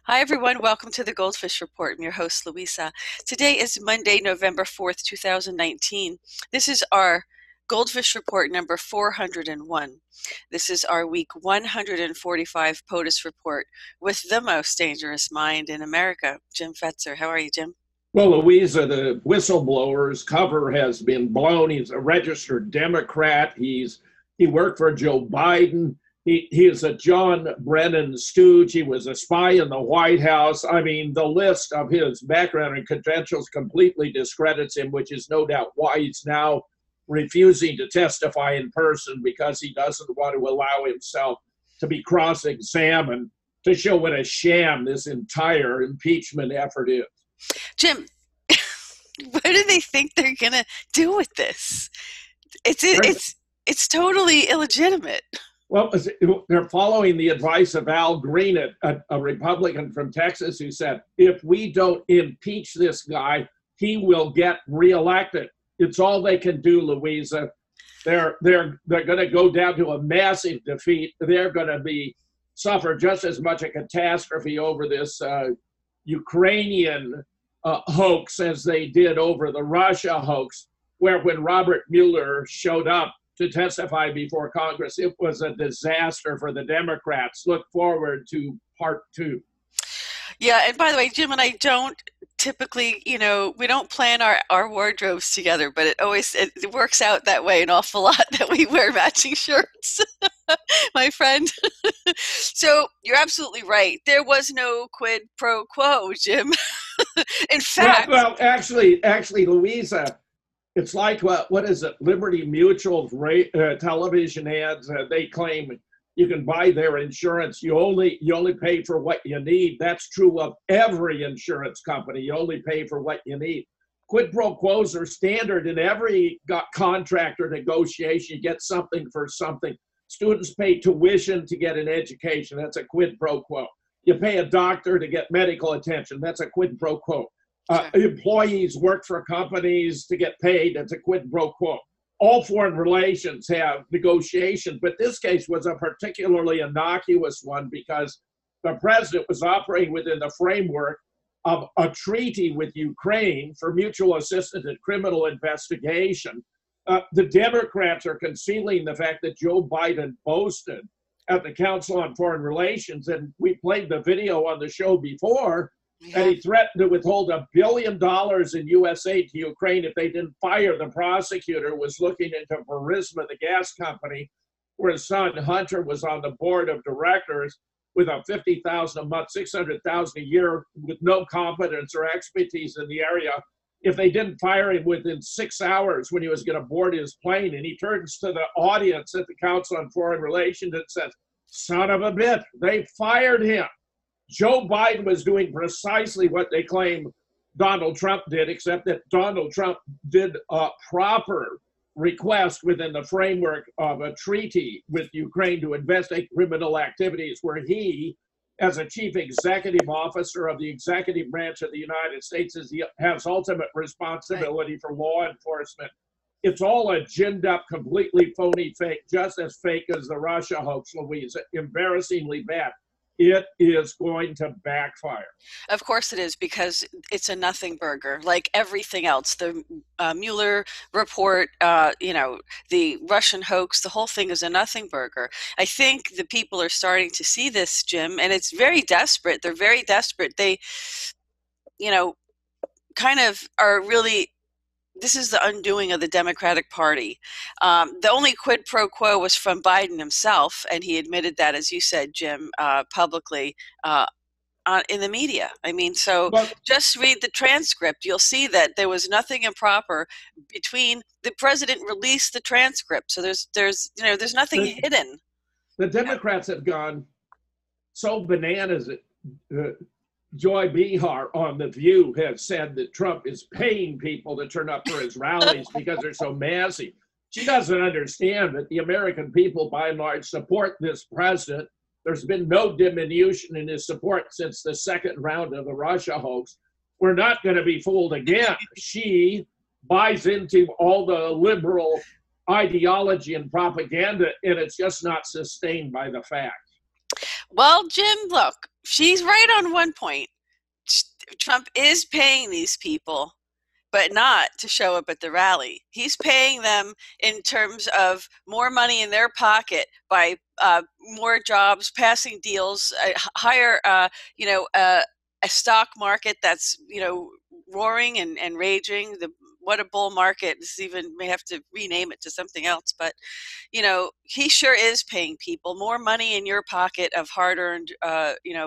Hi, everyone. Welcome to the GoldFish Report. I'm your host, Louisa. Today is Monday, November 4th, 2019. This is our GoldFish Report number 401. This is our week 145 POTUS report with the most dangerous mind in America, Jim Fetzer. How are you, Jim? Well, Louisa, the whistleblower's cover has been blown. He's a registered Democrat. He worked for Joe Biden. He is a John Brennan stooge. He was a spy in the White House. I mean, the list of his background and credentials completely discredits him, which is no doubt why he's now refusing to testify in person, because he doesn't want to allow himself to be cross-examined to show what a sham this entire impeachment effort is. Jim, what do they think they're going to do with this? It's totally illegitimate. Well, they're following the advice of Al Green, a Republican from Texas, who said, if we don't impeach this guy, he will get reelected. It's all they can do, Louisa. They're going to go down to a massive defeat. They're going to suffer just as much a catastrophe over this Ukrainian hoax as they did over the Russia hoax, where when Robert Mueller showed up to testify before Congress, it was a disaster for the Democrats. Look forward to part 2. Yeah, and by the way, Jim and I don't typically, we don't plan our wardrobes together, but it works out that way an awful lot that we wear matching shirts, my friend. So you're absolutely right. There was no quid pro quo, Jim. In fact, well, actually, Louisa, it's like what is it? Liberty Mutual's television ads. They claim you can buy their insurance. You only pay for what you need. That's true of every insurance company. You only pay for what you need. Quid pro quos are standard in every contractor negotiation. You get something for something. Students pay tuition to get an education. That's a quid pro quo. You pay a doctor to get medical attention. That's a quid pro quo. Employees work for companies to get paid. That's a quid pro quo. All foreign relations have negotiations, but this case was a particularly innocuous one because the president was operating within the framework of a treaty with Ukraine for mutual assistance in criminal investigation. The Democrats are concealing the fact that Joe Biden boasted at the Council on Foreign Relations, and we played the video on the show before, and he threatened to withhold $1 billion in U.S. aid to Ukraine if they didn't fire the prosecutor who was looking into Burisma, the gas company, where his son Hunter was on the board of directors with a $50,000 a month, $600,000 a year, with no competence or expertise in the area. If they didn't fire him within 6 hours when he was going to board his plane, and he turns to the audience at the Council on Foreign Relations and says, "Son of a bitch, they fired him." Joe Biden was doing precisely what they claim Donald Trump did, except that Donald Trump did a proper request within the framework of a treaty with Ukraine to investigate criminal activities, where he, as a chief executive officer of the executive branch of the United States, has ultimate responsibility for law enforcement. It's all a ginned up, completely phony fake, just as fake as the Russia hoax, Louisa. Embarrassingly bad. It is going to backfire. Of course it is, because it's a nothing burger, like everything else. The Mueller report, the Russian hoax, the whole thing is a nothing burger. I think the people are starting to see this, Jim, and it's very desperate. They're very desperate. They, kind of are really... This is the undoing of the Democratic Party. The only quid pro quo was from Biden himself, and he admitted that, as you said, Jim, publicly in the media. I mean, just read the transcript. You'll see that there was nothing improper between the president released the transcript. So there's nothing hidden. The Democrats have gone so bananas. Joy Behar on The View has said that Trump is paying people to turn up for his rallies because they're so massive. She doesn't understand that the American people, by and large, support this president. There's been no diminution in his support since the second round of the Russia hoax. We're not going to be fooled again. She buys into all the liberal ideology and propaganda, and it's just not sustained by the facts. Well, Jim, look, she's right on one point. Trump is paying these people, but not to show up at the rally. He's paying them in terms of more money in their pocket by more jobs, passing deals, higher, a stock market that's, roaring and raging. What a bull market. This even may have to rename it to something else, but he sure is paying people more money in your pocket of hard-earned,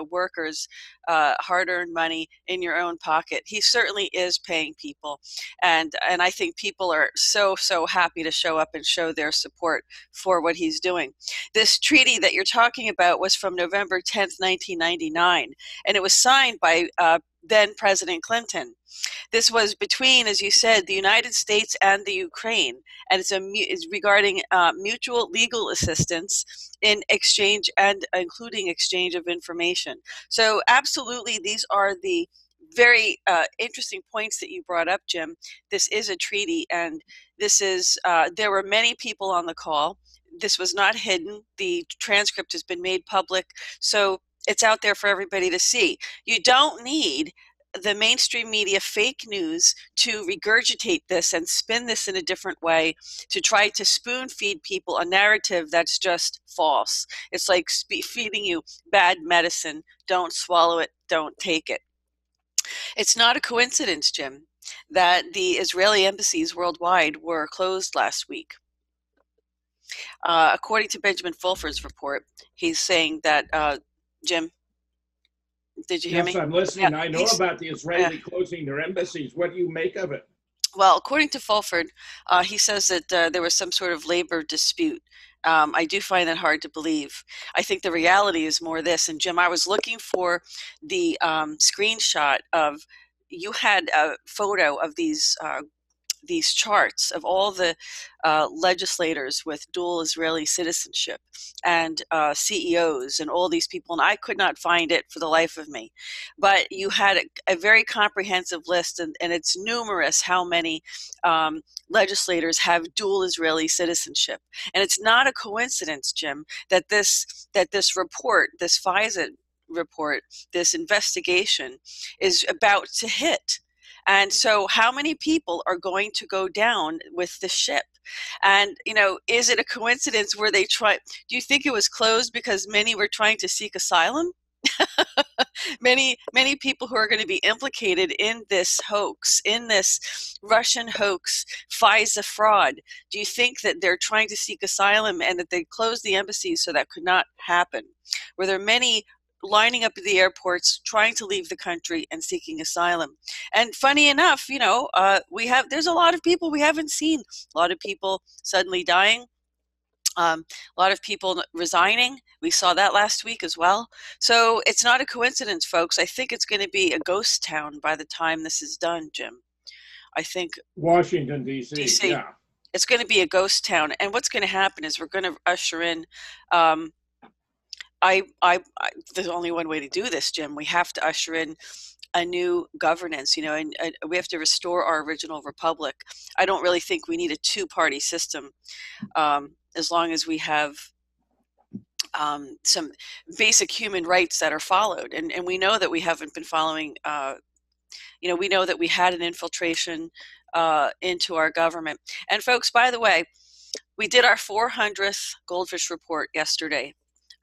workers, hard-earned money in your own pocket. He certainly is paying people, and I think people are so happy to show up and show their support for what he's doing. This treaty that you're talking about was from November 10th, 1999, and it was signed by then President Clinton. This was between, as you said, the United States and the Ukraine, and it's regarding mutual legal assistance in exchange and including exchange of information. So absolutely, these are the very interesting points that you brought up, Jim. This is a treaty, and this is there were many people on the call. This was not hidden. The transcript has been made public, so it's out there for everybody to see. You don't need the mainstream media fake news to regurgitate this and spin this in a different way to try to spoon feed people a narrative that's just false. It's like feeding you bad medicine. Don't swallow it, don't take it. It's not a coincidence, Jim, that the Israeli embassies worldwide were closed last week. According to Benjamin Fulford's report, he's saying that, Jim, did you hear me? Yes, I'm listening. Yeah, I know about the Israeli closing their embassies. What do you make of it? Well, according to Fulford, he says that there was some sort of labor dispute. I do find that hard to believe. I think the reality is more this. And Jim, I was looking for the screenshot of, you had a photo of these charts of all the legislators with dual Israeli citizenship and CEOs and all these people, and I could not find it for the life of me. But you had a very comprehensive list, and it's numerous how many legislators have dual Israeli citizenship. And it's not a coincidence, Jim, that this report, this FISA report, this investigation is about to hit. And so how many people are going to go down with the ship? And, is it a coincidence where do you think it was closed because many were trying to seek asylum? Many people who are going to be implicated in this hoax, in this Russian hoax, FISA fraud. Do you think that they're trying to seek asylum and that they closed the embassies so that could not happen? Were there many lining up at the airports, trying to leave the country and seeking asylum? And funny enough, there's a lot of people we haven't seen. A lot of people suddenly dying. A lot of people resigning. We saw that last week as well. So it's not a coincidence, folks. I think it's going to be a ghost town by the time this is done, Jim. I think Washington, D.C. Yeah. It's going to be a ghost town. And what's going to happen is we're going to usher in there's only one way to do this, Jim. We have to usher in a new governance, and we have to restore our original republic. I don't really think we need a two-party system, as long as we have some basic human rights that are followed. And we know that we haven't been following, we know that we had an infiltration into our government. And folks, by the way, we did our 400th GoldFish Report yesterday.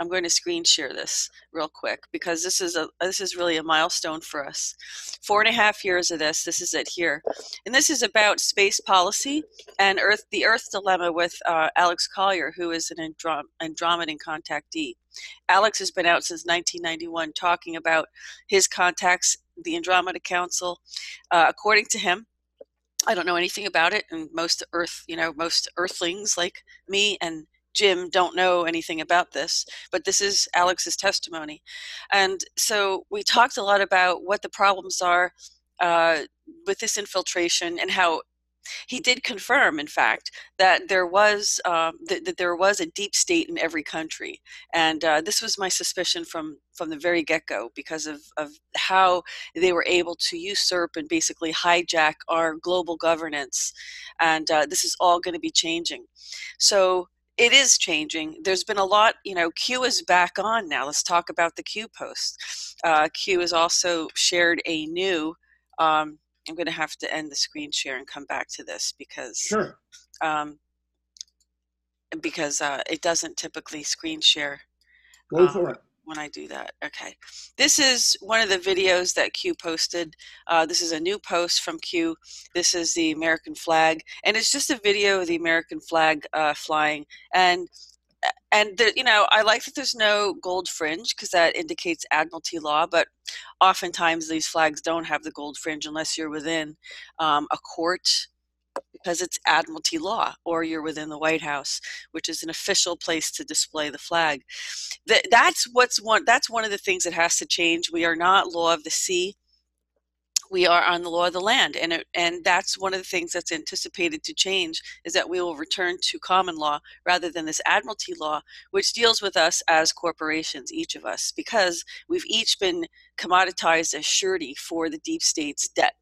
I'm going to screen share this real quick because this is really a milestone for us. 4.5 years of this. This is it here, and this is about space policy and the Earth dilemma with Alex Collier, who is an Andromedan contactee. Alex has been out since 1991 talking about his contacts, the Andromeda Council. According to him, I don't know anything about it, and most Earthlings like me and Jim don't know anything about this, but this is Alex's testimony. And so we talked a lot about what the problems are with this infiltration, and how he did confirm, in fact, that there was a deep state in every country. And this was my suspicion from the very get-go, because of how they were able to usurp and basically hijack our global governance. And this is all going to be changing. So it is changing. There's been a lot, Q is back on now. Let's talk about the Q post. Q has also shared a new, I'm going to have to end the screen share and come back to this because, Sure. It doesn't typically screen share. Go for it. When I do that. Okay. This is one of the videos that Q posted. This is a new post from Q. This is the American flag, and it's just a video of the American flag flying. And I like that there's no gold fringe because that indicates Admiralty law, but oftentimes these flags don't have the gold fringe unless you're within a court, because it's Admiralty law, or you're within the White House, which is an official place to display the flag. That's one of the things that has to change. We are not law of the sea. We are on the law of the land, and that's one of the things that's anticipated to change, is that we will return to common law rather than this Admiralty law, which deals with us as corporations, each of us, because we've each been commoditized as surety for the deep state's debt.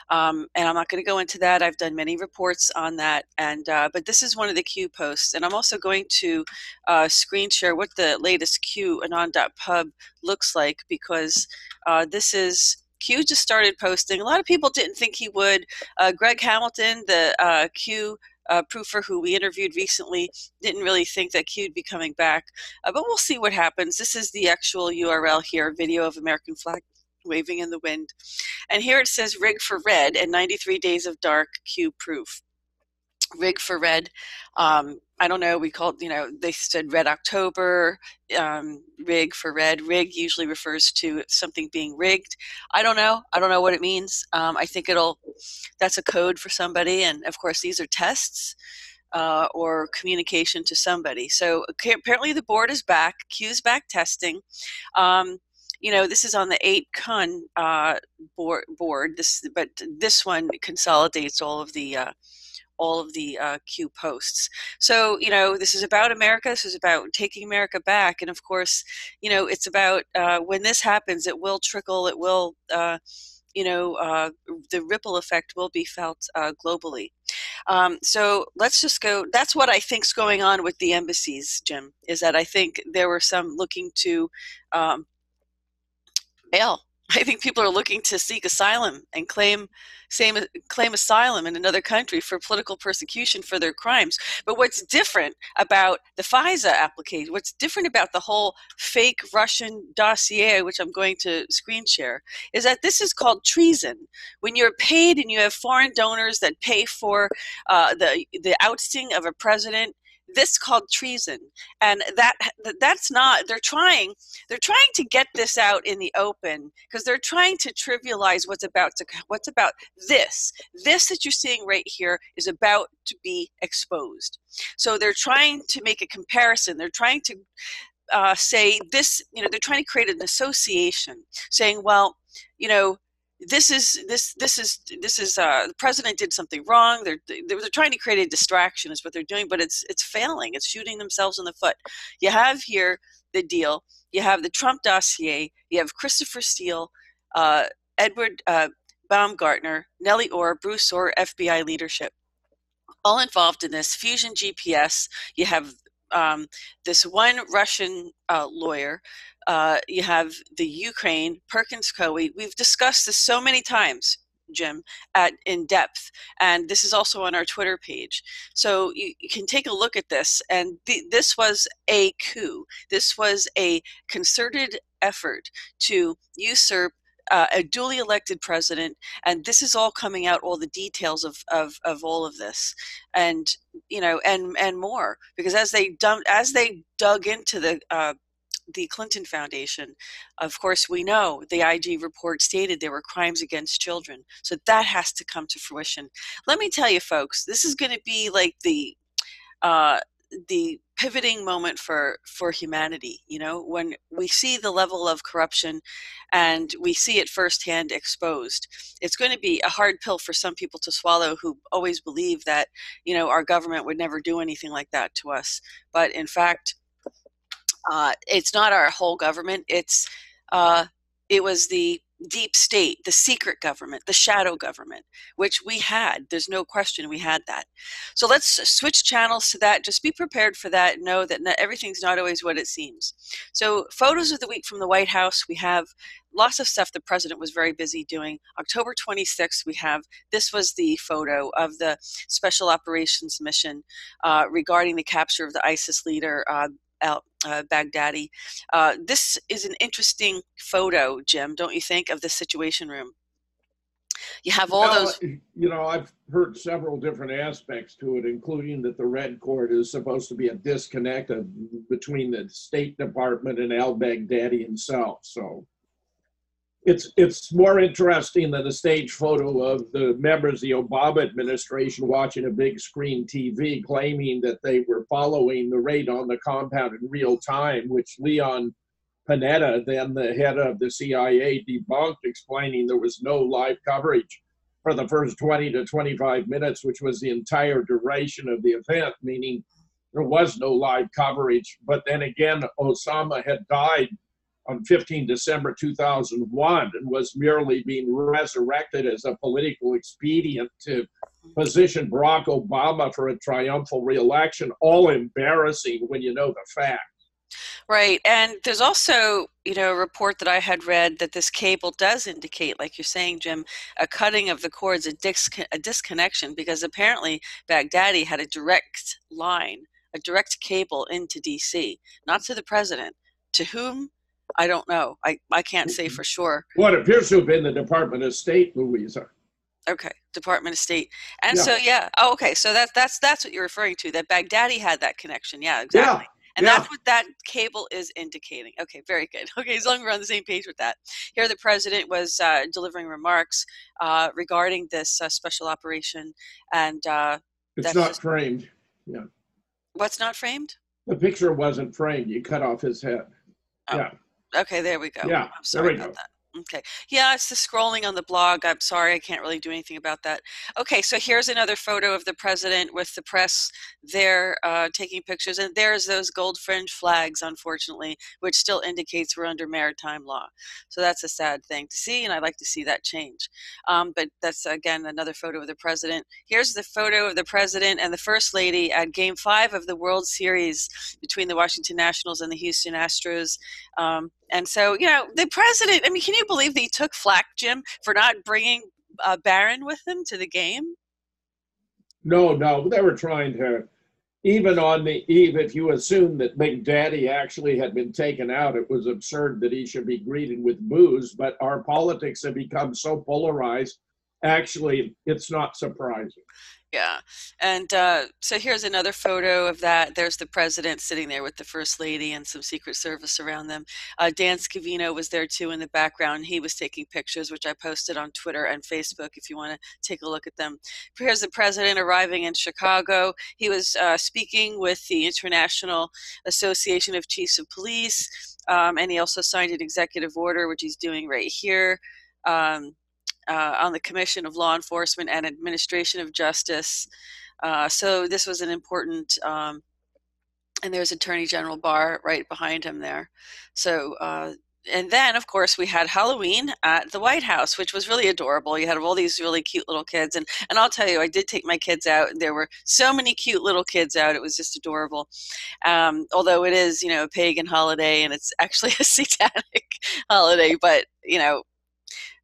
And I'm not going to go into that. I've done many reports on that, but this is one of the Q posts, and I'm also going to screen share what the latest Q anon.pub looks like, because this is Q just started posting. A lot of people didn't think he would. Greg Hamilton, the Q proofer who we interviewed recently, didn't really think that Q would be coming back, but we'll see what happens. This is the actual URL here, video of American flag waving in the wind. And here it says rig for red and 93 days of dark Q proof. Rig for red. I don't know, we called, they said Red October, rig for red. Rig usually refers to something being rigged. I don't know what it means. I think that's a code for somebody. And of course, these are tests or communication to somebody. So apparently the board is back. Q's back testing. This is on the 8kun board. But this one consolidates all of the Q posts. So this is about America. This is about taking America back, and of course, it's about when this happens, it will trickle. It will, the ripple effect will be felt globally. So let's just go. That's what I think's going on with the embassies, Jim. Is that I think there were some looking to bail. I think people are looking to seek asylum and claim asylum in another country for political persecution for their crimes. But what's different about the FISA application, what's different about the whole fake Russian dossier, which I'm going to screen share, is that this is called treason. When you're paid and you have foreign donors that pay for the ousting of a president, this is called treason. And that's not, they're trying to get this out in the open because they're trying to trivialize what's about this that you're seeing right here is about to be exposed. So they're trying to make a comparison. They're trying to say this, they're trying to create an association saying, well, the president did something wrong. They're trying to create a distraction is what they're doing, but it's failing. It's shooting themselves in the foot. You have here the deal. You have the Trump dossier. You have Christopher Steele, Edward Baumgartner, Nellie Orr, Bruce Orr, FBI leadership, all involved in this. Fusion GPS. You have this one Russian lawyer. You have the Ukraine, Perkins Coie. We've discussed this so many times, Jim, in depth, and this is also on our Twitter page. So you can take a look at this, and this was a coup. This was a concerted effort to usurp a duly elected president, and this is all coming out, all the details of all of this, and and more, because as they dug into the Clinton Foundation, of course, we know the IG report stated there were crimes against children. So that has to come to fruition. Let me tell you, folks, this is going to be like the pivoting moment for humanity. When we see the level of corruption and we see it firsthand exposed, it's going to be a hard pill for some people to swallow who always believe that, our government would never do anything like that to us. But in fact, it's not our whole government. It was the deep state, the secret government, the shadow government, which we had. There's no question we had that. So let's switch channels to that. Just be prepared for that. Know that everything's not always what it seems. So photos of the week from the White House. We have lots of stuff the president was very busy doing. October 26th, this was the photo of the special operations mission regarding the capture of the ISIS leader, Baghdadi. This is an interesting photo, Jim, don't you think, of the Situation Room? You have all those. I've heard several different aspects to it, including that the Red Court is supposed to be a disconnect between the State Department and al-Baghdadi himself. So it's more interesting than a stage photo of the members of the Obama administration watching a big screen TV claiming that they were following the raid on the compound in real time, which Leon Panetta, then the head of the CIA, debunked, explaining there was no live coverage for the first 20 to 25 minutes, which was the entire duration of the event, meaning there was no live coverage. But then again, Osama had died on 15 December 2001 and was merely being resurrected as a political expedient to position Barack Obama for a triumphal reelection, all embarrassing when you know the facts. Right. And there's also, a report that I had read that this cable does indicate, like you're saying, Jim, a cutting of the cords, a disconnection, because apparently Baghdadi had a direct line, a direct cable into D.C., not to the president. To whom? I don't know. I can't say for sure. Well, it appears to have been the Department of State, Louisa. Okay, Department of State. And so, yeah. Oh, okay. So that's what you're referring to, that Baghdadi had that connection. Yeah, exactly. Yeah. And that's what that cable is indicating. Okay, very good. Okay, as long as we're on the same page with that. Here the president was delivering remarks regarding this special operation. And it's not framed. Yeah. What's not framed? The picture wasn't framed. You cut off his head. Oh. Yeah. Okay, there we go. Yeah, I'm sorry about that. Okay. Yeah, it's the scrolling on the blog. I'm sorry, I can't really do anything about that. Okay, so here's another photo of the president with the press there taking pictures. And there's those gold fringe flags, unfortunately, which still indicates we're under maritime law. So that's a sad thing to see, and I'd like to see that change. But that's, again, another photo of the president. Here's the photo of the president and the First Lady at Game 5 of the World Series between the Washington Nationals and the Houston Astros. And so, the president, I mean, can you believe that he took flack, Jim, for not bringing Barron with him to the game? No, they were trying to, even on the eve, if you assume that Big Daddy actually had been taken out, it was absurd that he should be greeted with booze. But our politics have become so polarized, actually, it's not surprising. Yeah. And so here's another photo of that. There's the president sitting there with the First Lady and some Secret Service around them. Dan Scavino was there too in the background. He was taking pictures, which I posted on Twitter and Facebook if you want to take a look at them. Here's the president arriving in Chicago. He was speaking with the International Association of Chiefs of Police, and he also signed an executive order, which he's doing right here. On the Commission of Law Enforcement and Administration of Justice. So this was an important, and there's Attorney General Barr right behind him there. So, and then, of course, we had Halloween at the White House, which was really adorable. You had all these really cute little kids. And I'll tell you, I did take my kids out. There were so many cute little kids out. It was just adorable. Although it is, a pagan holiday, and it's actually a satanic holiday. But,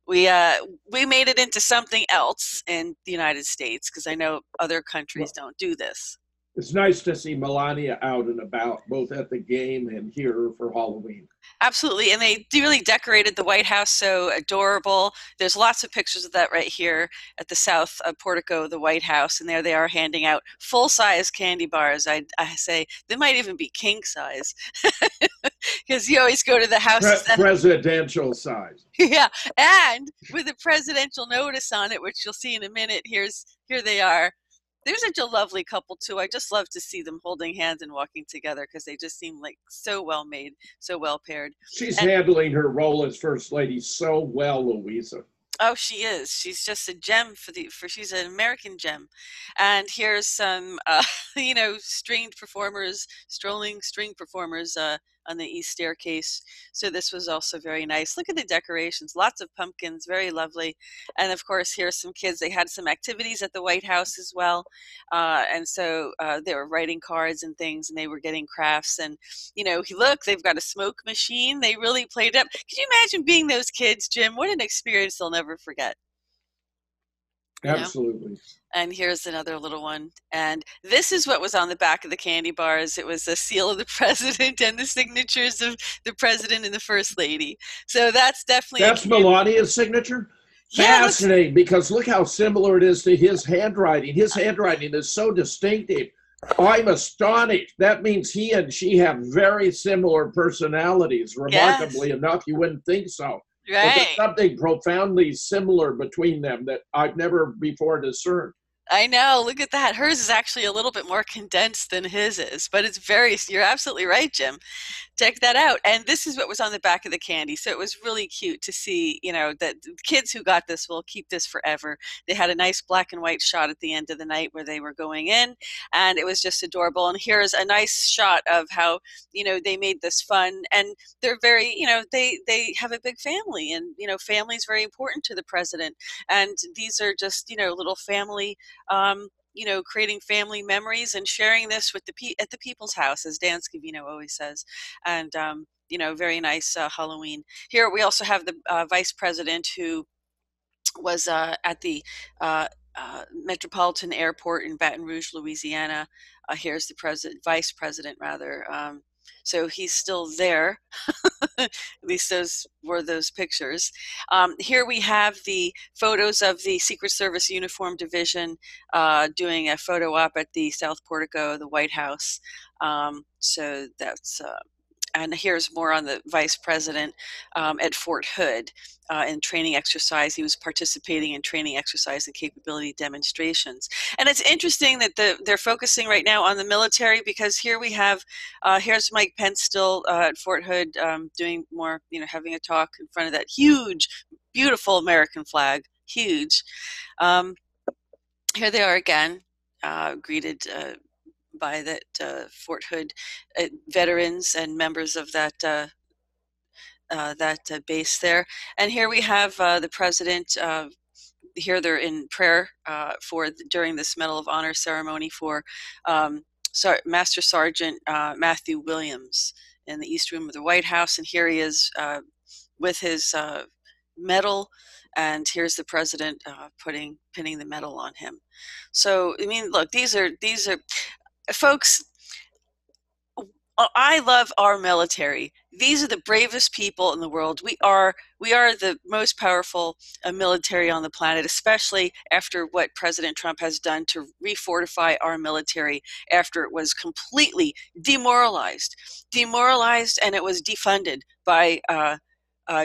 we made it into something else in the United States, because I know other countries don't do this. It's nice to see Melania out and about, both at the game and here for Halloween. Absolutely. And they really decorated the White House so adorable. There's lots of pictures of that right here at the south portico of the White House. And there they are handing out full-size candy bars. I say they might even be king size, because you always go to the houses. Presidential size. Yeah. And with a presidential notice on it, which you'll see in a minute. Here they are. They're such a lovely couple, too. I just love to see them holding hands and walking together, because they just seem like so well made, so well paired. She's handling her role as First Lady so well, Louisa. Oh, she is. She's just a gem she's an American gem. And here's some, strolling string performers east staircase. So this was also very nice. Look at the decorations, lots of pumpkins, very lovely. And of course, here's some kids. They had some activities at the White House as well. And so they were writing cards and things, and they were getting crafts. And, you know, look, they've got a smoke machine. They really played up. Can you imagine being those kids, Jim? What an experience they'll never forget. Absolutely. And here's another little one. And this is what was on the back of the candy bars. It was the seal of the president and the signatures of the president and the first lady. So that's definitely Melania's signature? Fascinating, because look how similar it is to his handwriting. His handwriting is so distinctive. I'm astonished. That means he and she have very similar personalities. Remarkably enough, you wouldn't think so. Right. But there's something profoundly similar between them that I've never before discerned. I know. Look at that. Hers is actually a little bit more condensed than his is, but it's very, you're absolutely right, Jim. Check that out. And this is what was on the back of the candy. So it was really cute to see, you know, that the kids who got this will keep this forever. They had a nice black and white shot at the end of the night where they were going in, and it was just adorable. And here's a nice shot of how, you know, they made this fun, and they're very, you know, they have a big family, and, you know, family is very important to the president. And these are just, you know, little family, you know, creating family memories and sharing this with at the people's house, as Dan Scavino always says. And, you know, very nice Halloween. Here we also have the vice president who was at the Metropolitan Airport in Baton Rouge, Louisiana. Here's the vice president rather. So he's still there. At least those were those pictures. Here we have the photos of the Secret Service Uniform Division doing a photo op at the South Portico, the White House. So that's and here's more on the vice president at Fort Hood in training exercise. He was participating in training exercise and capability demonstrations. And it's interesting that they're focusing right now on the military, because here we have, here's Mike Pence still at Fort Hood doing more, you know, having a talk in front of that huge, beautiful American flag, huge. Here they are again, greeted by that Fort Hood veterans and members of that base there. And here we have the president. Here they're in prayer during this Medal of Honor ceremony for Master Sergeant Matthew Williams in the East Room of the White House. And here he is with his medal. And here's the president pinning the medal on him. So I mean, look, these are folks. I love our military. These are the bravest people in the world. We are the most powerful military on the planet, especially after what President Trump has done to refortify our military after it was completely demoralized, and it was defunded by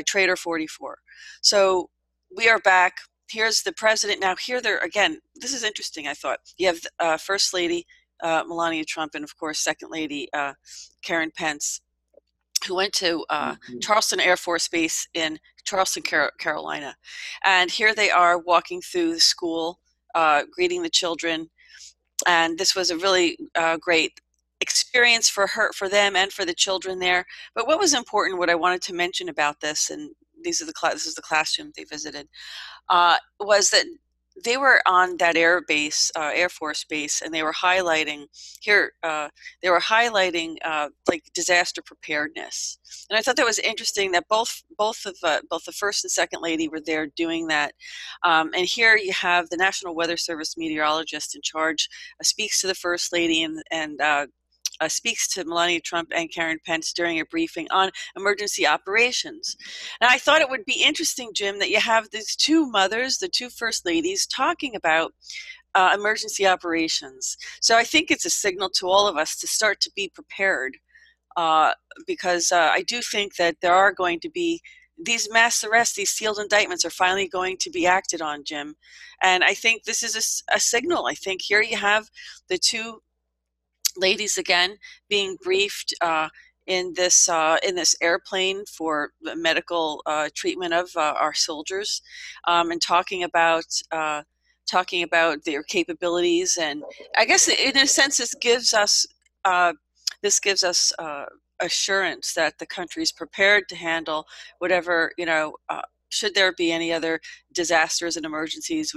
Trader 44. So we are back. Here's the president. Now here they're again. This is interesting, I thought. You have First Lady Melania Trump, and of course Second Lady Karen Pence, who went to Charleston Air Force Base in Charleston, Carolina. And here they are walking through the school, greeting the children. And this was a really great experience for them, and for the children there. But what was important, what I wanted to mention about this, and this is the classroom they visited, was that they were on that Air Force base, and they were highlighting here. They were highlighting like disaster preparedness, and I thought that was interesting that both the First and Second Lady were there doing that. And here you have the National Weather Service meteorologist in charge speaks to the First Lady and speaks to Melania Trump and Karen Pence during a briefing on emergency operations. Now, I thought it would be interesting, Jim, that you have these two mothers, the two First Ladies, talking about emergency operations. So I think it's a signal to all of us to start to be prepared, because I do think that there are going to be these mass arrests, these sealed indictments are finally going to be acted on, Jim. And I think this is a signal. I think here you have the two ladies again being briefed in this airplane for the medical treatment of our soldiers, and talking about their capabilities. And I guess in a sense this gives us assurance that the country's prepared to handle whatever, should there be any other disasters and emergencies.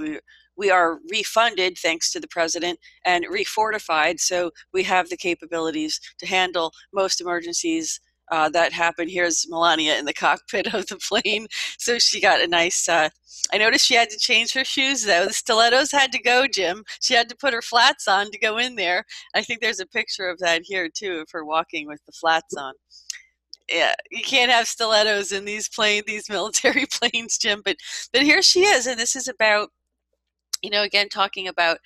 We are refunded thanks to the president and refortified, so we have the capabilities to handle most emergencies that happen. Here's Melania in the cockpit of the plane. So she got a nice, I noticed she had to change her shoes though. The stilettos had to go, Jim. She had to put her flats on to go in there. I think there's a picture of that here too, of her walking with the flats on. Yeah, you can't have stilettos in these these military planes, Jim. But here she is, and this is about, again, talking about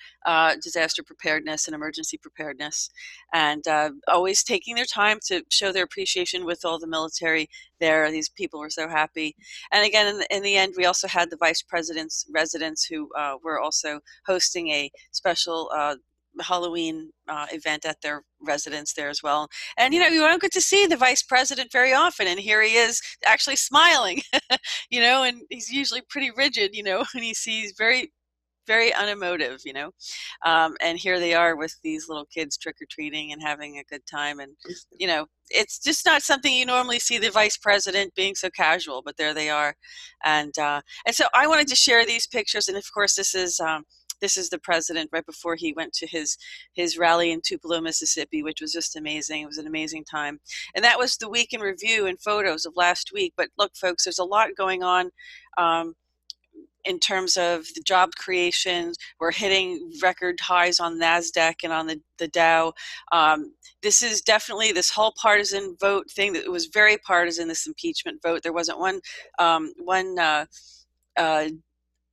disaster preparedness and emergency preparedness, and always taking their time to show their appreciation with all the military there. These people were so happy. And again, in the end, we also had the vice president's residents who were also hosting a special Halloween event at their residence there as well. And, you don't get to see the vice president very often. And here he is actually smiling, and he's usually pretty rigid, and he's very, very unemotive, and here they are with these little kids trick-or-treating and having a good time. And, it's just not something you normally see the vice president being so casual, but there they are. And so I wanted to share these pictures. And of course, this is the president right before he went to his rally in Tupelo, Mississippi, which was just amazing. It was an amazing time. And that was the week in review and photos of last week. But look, folks, there's a lot going on. In terms of the job creation, we're hitting record highs on NASDAQ and on the Dow. This is definitely this whole partisan vote thing that was very partisan, this impeachment vote. There wasn't one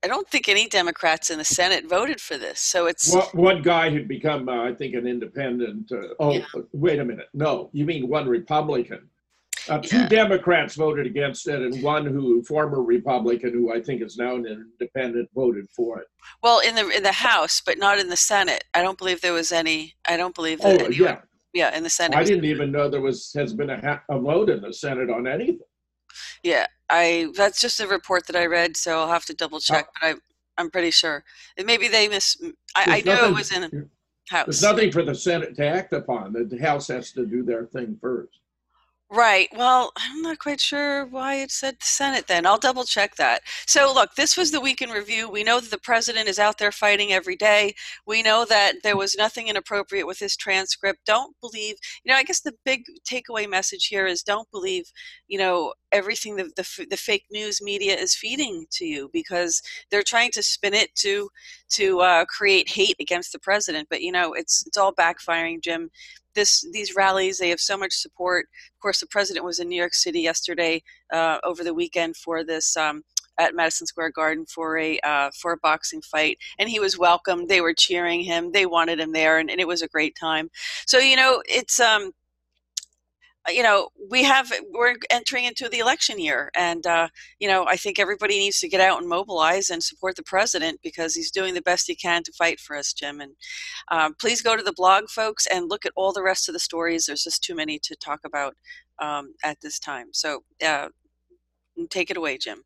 I don't think any Democrats in the Senate voted for this. So it's one guy had become, I think, an independent. Yeah. Wait a minute. No, you mean one Republican. Two Democrats voted against it, and one former Republican, who I think is now an independent, voted for it. Well, in the House, but not in the Senate. I don't believe there was any. I don't believe that. Oh, anyone, yeah, in the Senate. I didn't even know there has been a vote in the Senate on anything. Yeah, that's just a report that I read, so I'll have to double check. But I'm pretty sure. Maybe they I know it was in House. There's nothing for the Senate to act upon. The House has to do their thing first. Right. Well, I'm not quite sure why it said the Senate then. I'll double check that. So look, this was the week in review. We know that the president is out there fighting every day. We know that there was nothing inappropriate with his transcript. Don't believe, I guess the big takeaway message here is don't believe, everything the fake news media is feeding to you, because they're trying to spin it to create hate against the president. But, it's all backfiring, Jim. These rallies, they have so much support. Of course, the president was in New York City yesterday over the weekend for this at Madison Square Garden for a boxing fight, and he was welcomed. They were cheering him. They wanted him there, and it was a great time. So it's we're entering into the election year, and I think everybody needs to get out and mobilize and support the president, because he's doing the best he can to fight for us, Jim. And please go to the blog, folks, and look at all the rest of the stories. There's just too many to talk about at this time. So take it away, Jim.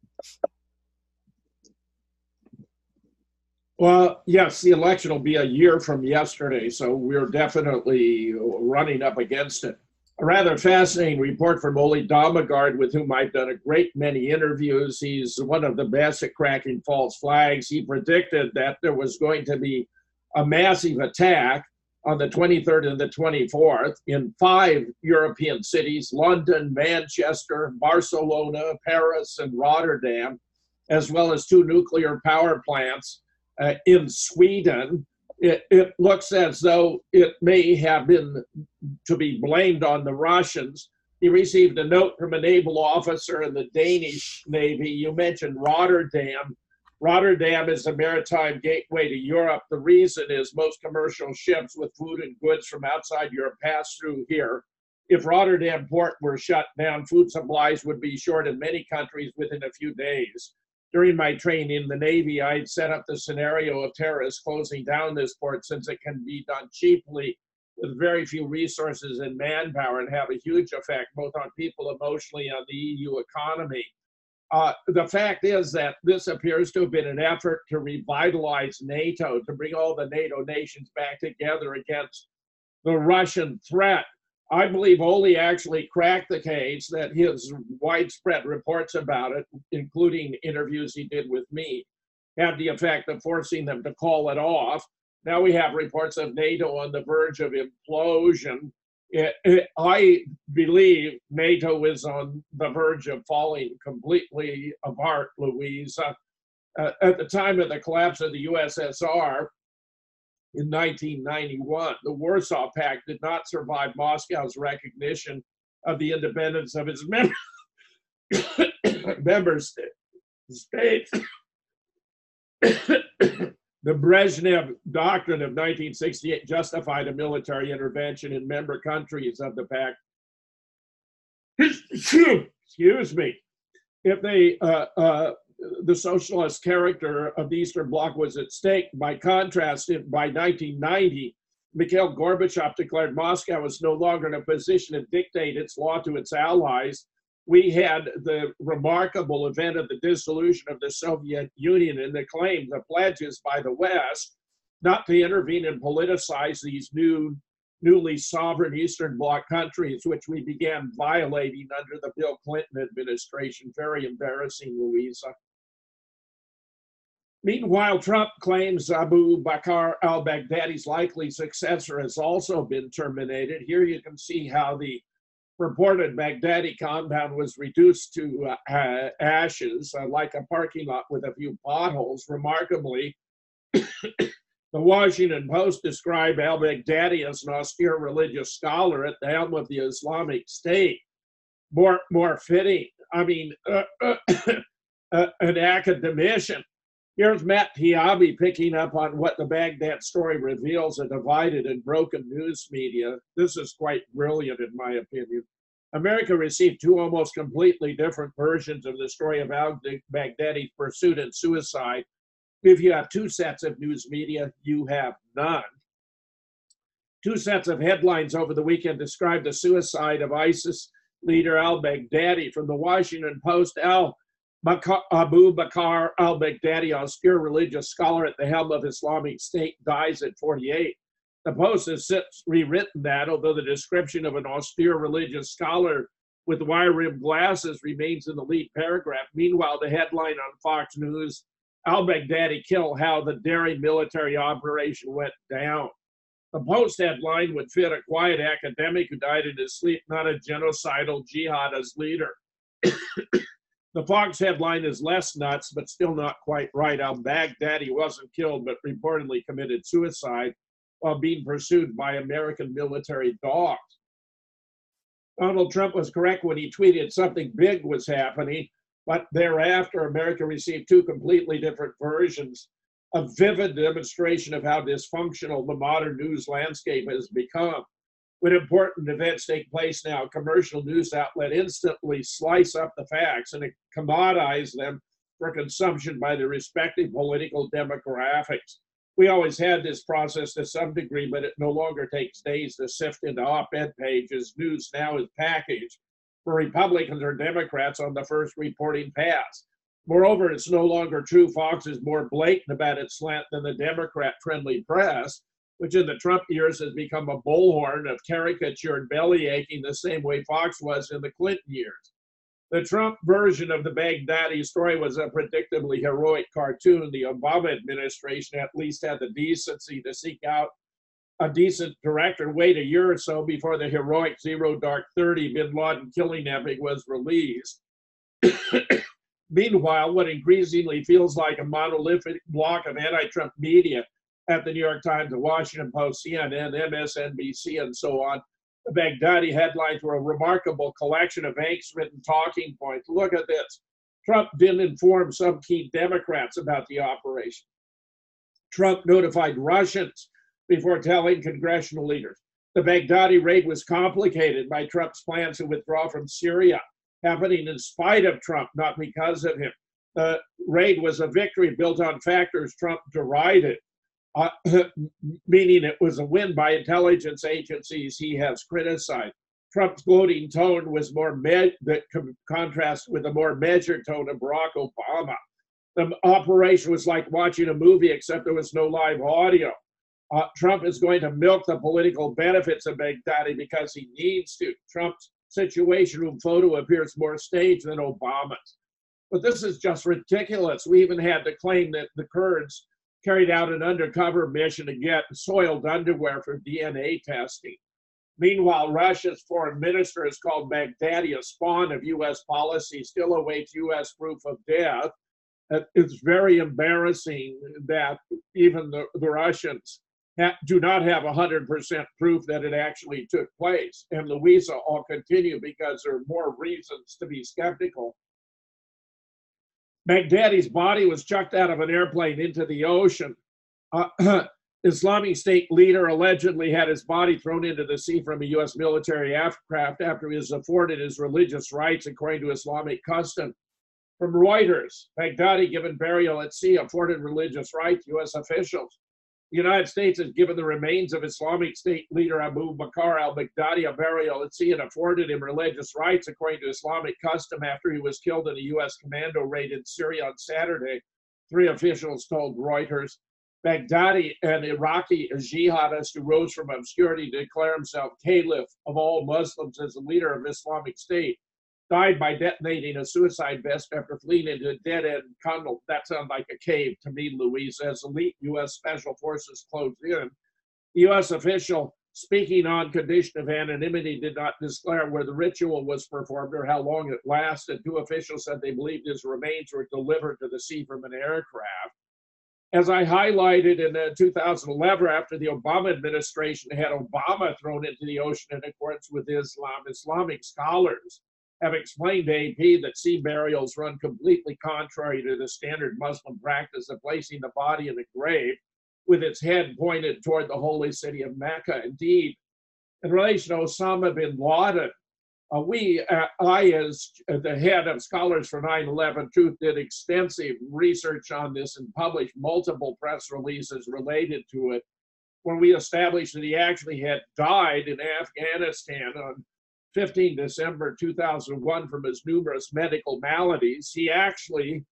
Well, yes, the election will be a year from yesterday, so we're definitely running up against it. A rather fascinating report from Ole Dammegard, with whom I've done a great many interviews. He's one of the best at cracking false flags. He predicted that there was going to be a massive attack on the 23rd and the 24th in 5 European cities: London, Manchester, Barcelona, Paris, and Rotterdam, as well as 2 nuclear power plants in Sweden. It looks as though it may have been to be blamed on the Russians. He received a note from a naval officer in the Danish Navy. You mentioned Rotterdam. Rotterdam is a maritime gateway to Europe. The reason is most commercial ships with food and goods from outside Europe pass through here. If Rotterdam port were shut down, food supplies would be short in many countries within a few days. During my training in the Navy, I'd set up the scenario of terrorists closing down this port, since it can be done cheaply with very few resources and manpower, and have a huge effect both on people emotionally and the EU economy. The fact is that this appears to have been an effort to revitalize NATO, to bring all the NATO nations back together against the Russian threat. I believe Ole actually cracked the case, that his widespread reports about it, including interviews he did with me, had the effect of forcing them to call it off. Now we have reports of NATO on the verge of implosion. I believe NATO is on the verge of falling completely apart, Louisa. At the time of the collapse of the USSR in 1991, the Warsaw Pact did not survive Moscow's recognition of the independence of its member states. The Brezhnev Doctrine of 1968 justified a military intervention in member countries of the pact. Excuse me. If the socialist character of the Eastern Bloc was at stake. By contrast, by 1990, Mikhail Gorbachev declared Moscow was no longer in a position to dictate its law to its allies. We had the remarkable event of the dissolution of the Soviet Union and the claim, the pledges by the West, not to intervene and politicize these newly sovereign Eastern Bloc countries, which we began violating under the Bill Clinton administration. Very embarrassing, Louisa. Meanwhile, Trump claims Abu Bakr al-Baghdadi's likely successor has also been terminated. Here you can see how the purported Baghdadi compound was reduced to ashes, like a parking lot with a few potholes. Remarkably, the Washington Post described al-Baghdadi as an austere religious scholar at the helm of the Islamic State. More fitting. I mean, an academician. Here's Matt Taibbi picking up on what the Baghdad story reveals, a divided and broken news media. This is quite brilliant, in my opinion. America received two almost completely different versions of the story of al-Baghdadi's pursuit and suicide. If you have two sets of news media, you have none. Two sets of headlines over the weekend described the suicide of ISIS leader al-Baghdadi. From the Washington Post, Abu Bakr al-Baghdadi, austere religious scholar at the helm of Islamic State, dies at 48. The Post has since rewritten that, although the description of an austere religious scholar with wire-rimmed glasses remains in the lead paragraph. Meanwhile, the headline on Fox News, al-Baghdadi killed, how the daring military operation went down. The Post headline would fit a quiet academic who died in his sleep, not a genocidal jihadist leader. The Fox headline is less nuts, but still not quite right. Al-Baghdadi wasn't killed, but reportedly committed suicide while being pursued by American military dogs. Donald Trump was correct when he tweeted something big was happening, but thereafter, America received two completely different versions, a vivid demonstration of how dysfunctional the modern news landscape has become. When important events take place now, a commercial news outlet instantly slice up the facts and commoditize them for consumption by the respective political demographics. We always had this process to some degree, but it no longer takes days to sift into op-ed pages. News now is packaged for Republicans or Democrats on the first reporting pass. Moreover, it's no longer true Fox is more blatant about its slant than the Democrat-friendly press, which in the Trump years has become a bullhorn of caricatured bellyaching the same way Fox was in the Clinton years. The Trump version of the Baghdadi story was a predictably heroic cartoon. The Obama administration at least had the decency to seek out a decent director, wait a year or so before the heroic Zero Dark 30 Bin Laden killing epic was released. Meanwhile, what increasingly feels like a monolithic block of anti-Trump media at the New York Times, the Washington Post, CNN, MSNBC, and so on, the Baghdadi headlines were a remarkable collection of angst-ridden talking points. Look at this. Trump didn't inform some key Democrats about the operation. Trump notified Russians before telling congressional leaders. The Baghdadi raid was complicated by Trump's plans to withdraw from Syria, happening in spite of Trump, not because of him. The raid was a victory built on factors Trump derided, meaning it was a win by intelligence agencies he has criticized. Trump's gloating tone was that contrasts with the more measured tone of Barack Obama. The operation was like watching a movie, except there was no live audio. Trump is going to milk the political benefits of Baghdadi because he needs to. Trump's Situation Room photo appears more staged than Obama's. But this is just ridiculous. We even had to claim that the Kurds carried out an undercover mission to get soiled underwear for DNA testing. Meanwhile, Russia's foreign minister has called Baghdadi a spawn of U.S. policy, still awaits U.S. proof of death. It's very embarrassing that even the Russians do not have 100% proof that it actually took place. And Louisa, I'll continue because there are more reasons to be skeptical. Baghdadi's body was chucked out of an airplane into the ocean. Islamic State leader allegedly had his body thrown into the sea from a U.S. military aircraft after he was afforded his religious rights according to Islamic custom. From Reuters, Baghdadi given burial at sea, afforded religious rights, U.S. officials. The United States has given the remains of Islamic State leader Abu Bakr al-Baghdadi a burial at sea and afforded him religious rights according to Islamic custom after he was killed in a U.S. commando raid in Syria on Saturday, 3 officials told Reuters. Baghdadi, an Iraqi jihadist who rose from obscurity to declare himself caliph of all Muslims as the leader of Islamic State, died by detonating a suicide vest after fleeing into a dead-end tunnel. That sounds like a cave to me, Louisa, as elite U.S. Special Forces closed in. The U.S. official speaking on condition of anonymity did not declare where the ritual was performed or how long it lasted. 2 officials said they believed his remains were delivered to the sea from an aircraft. As I highlighted in 2011, after the Obama administration had Obama thrown into the ocean in accordance with Islam, Islamic scholars have explained to AP that sea burials run completely contrary to the standard Muslim practice of placing the body in a grave with its head pointed toward the holy city of Mecca. Indeed, in relation to Osama bin Laden, I, as the head of Scholars for 9/11 Truth, did extensive research on this and published multiple press releases related to it, when we established that he actually had died in Afghanistan on 15 December 2001 from his numerous medical maladies. He actually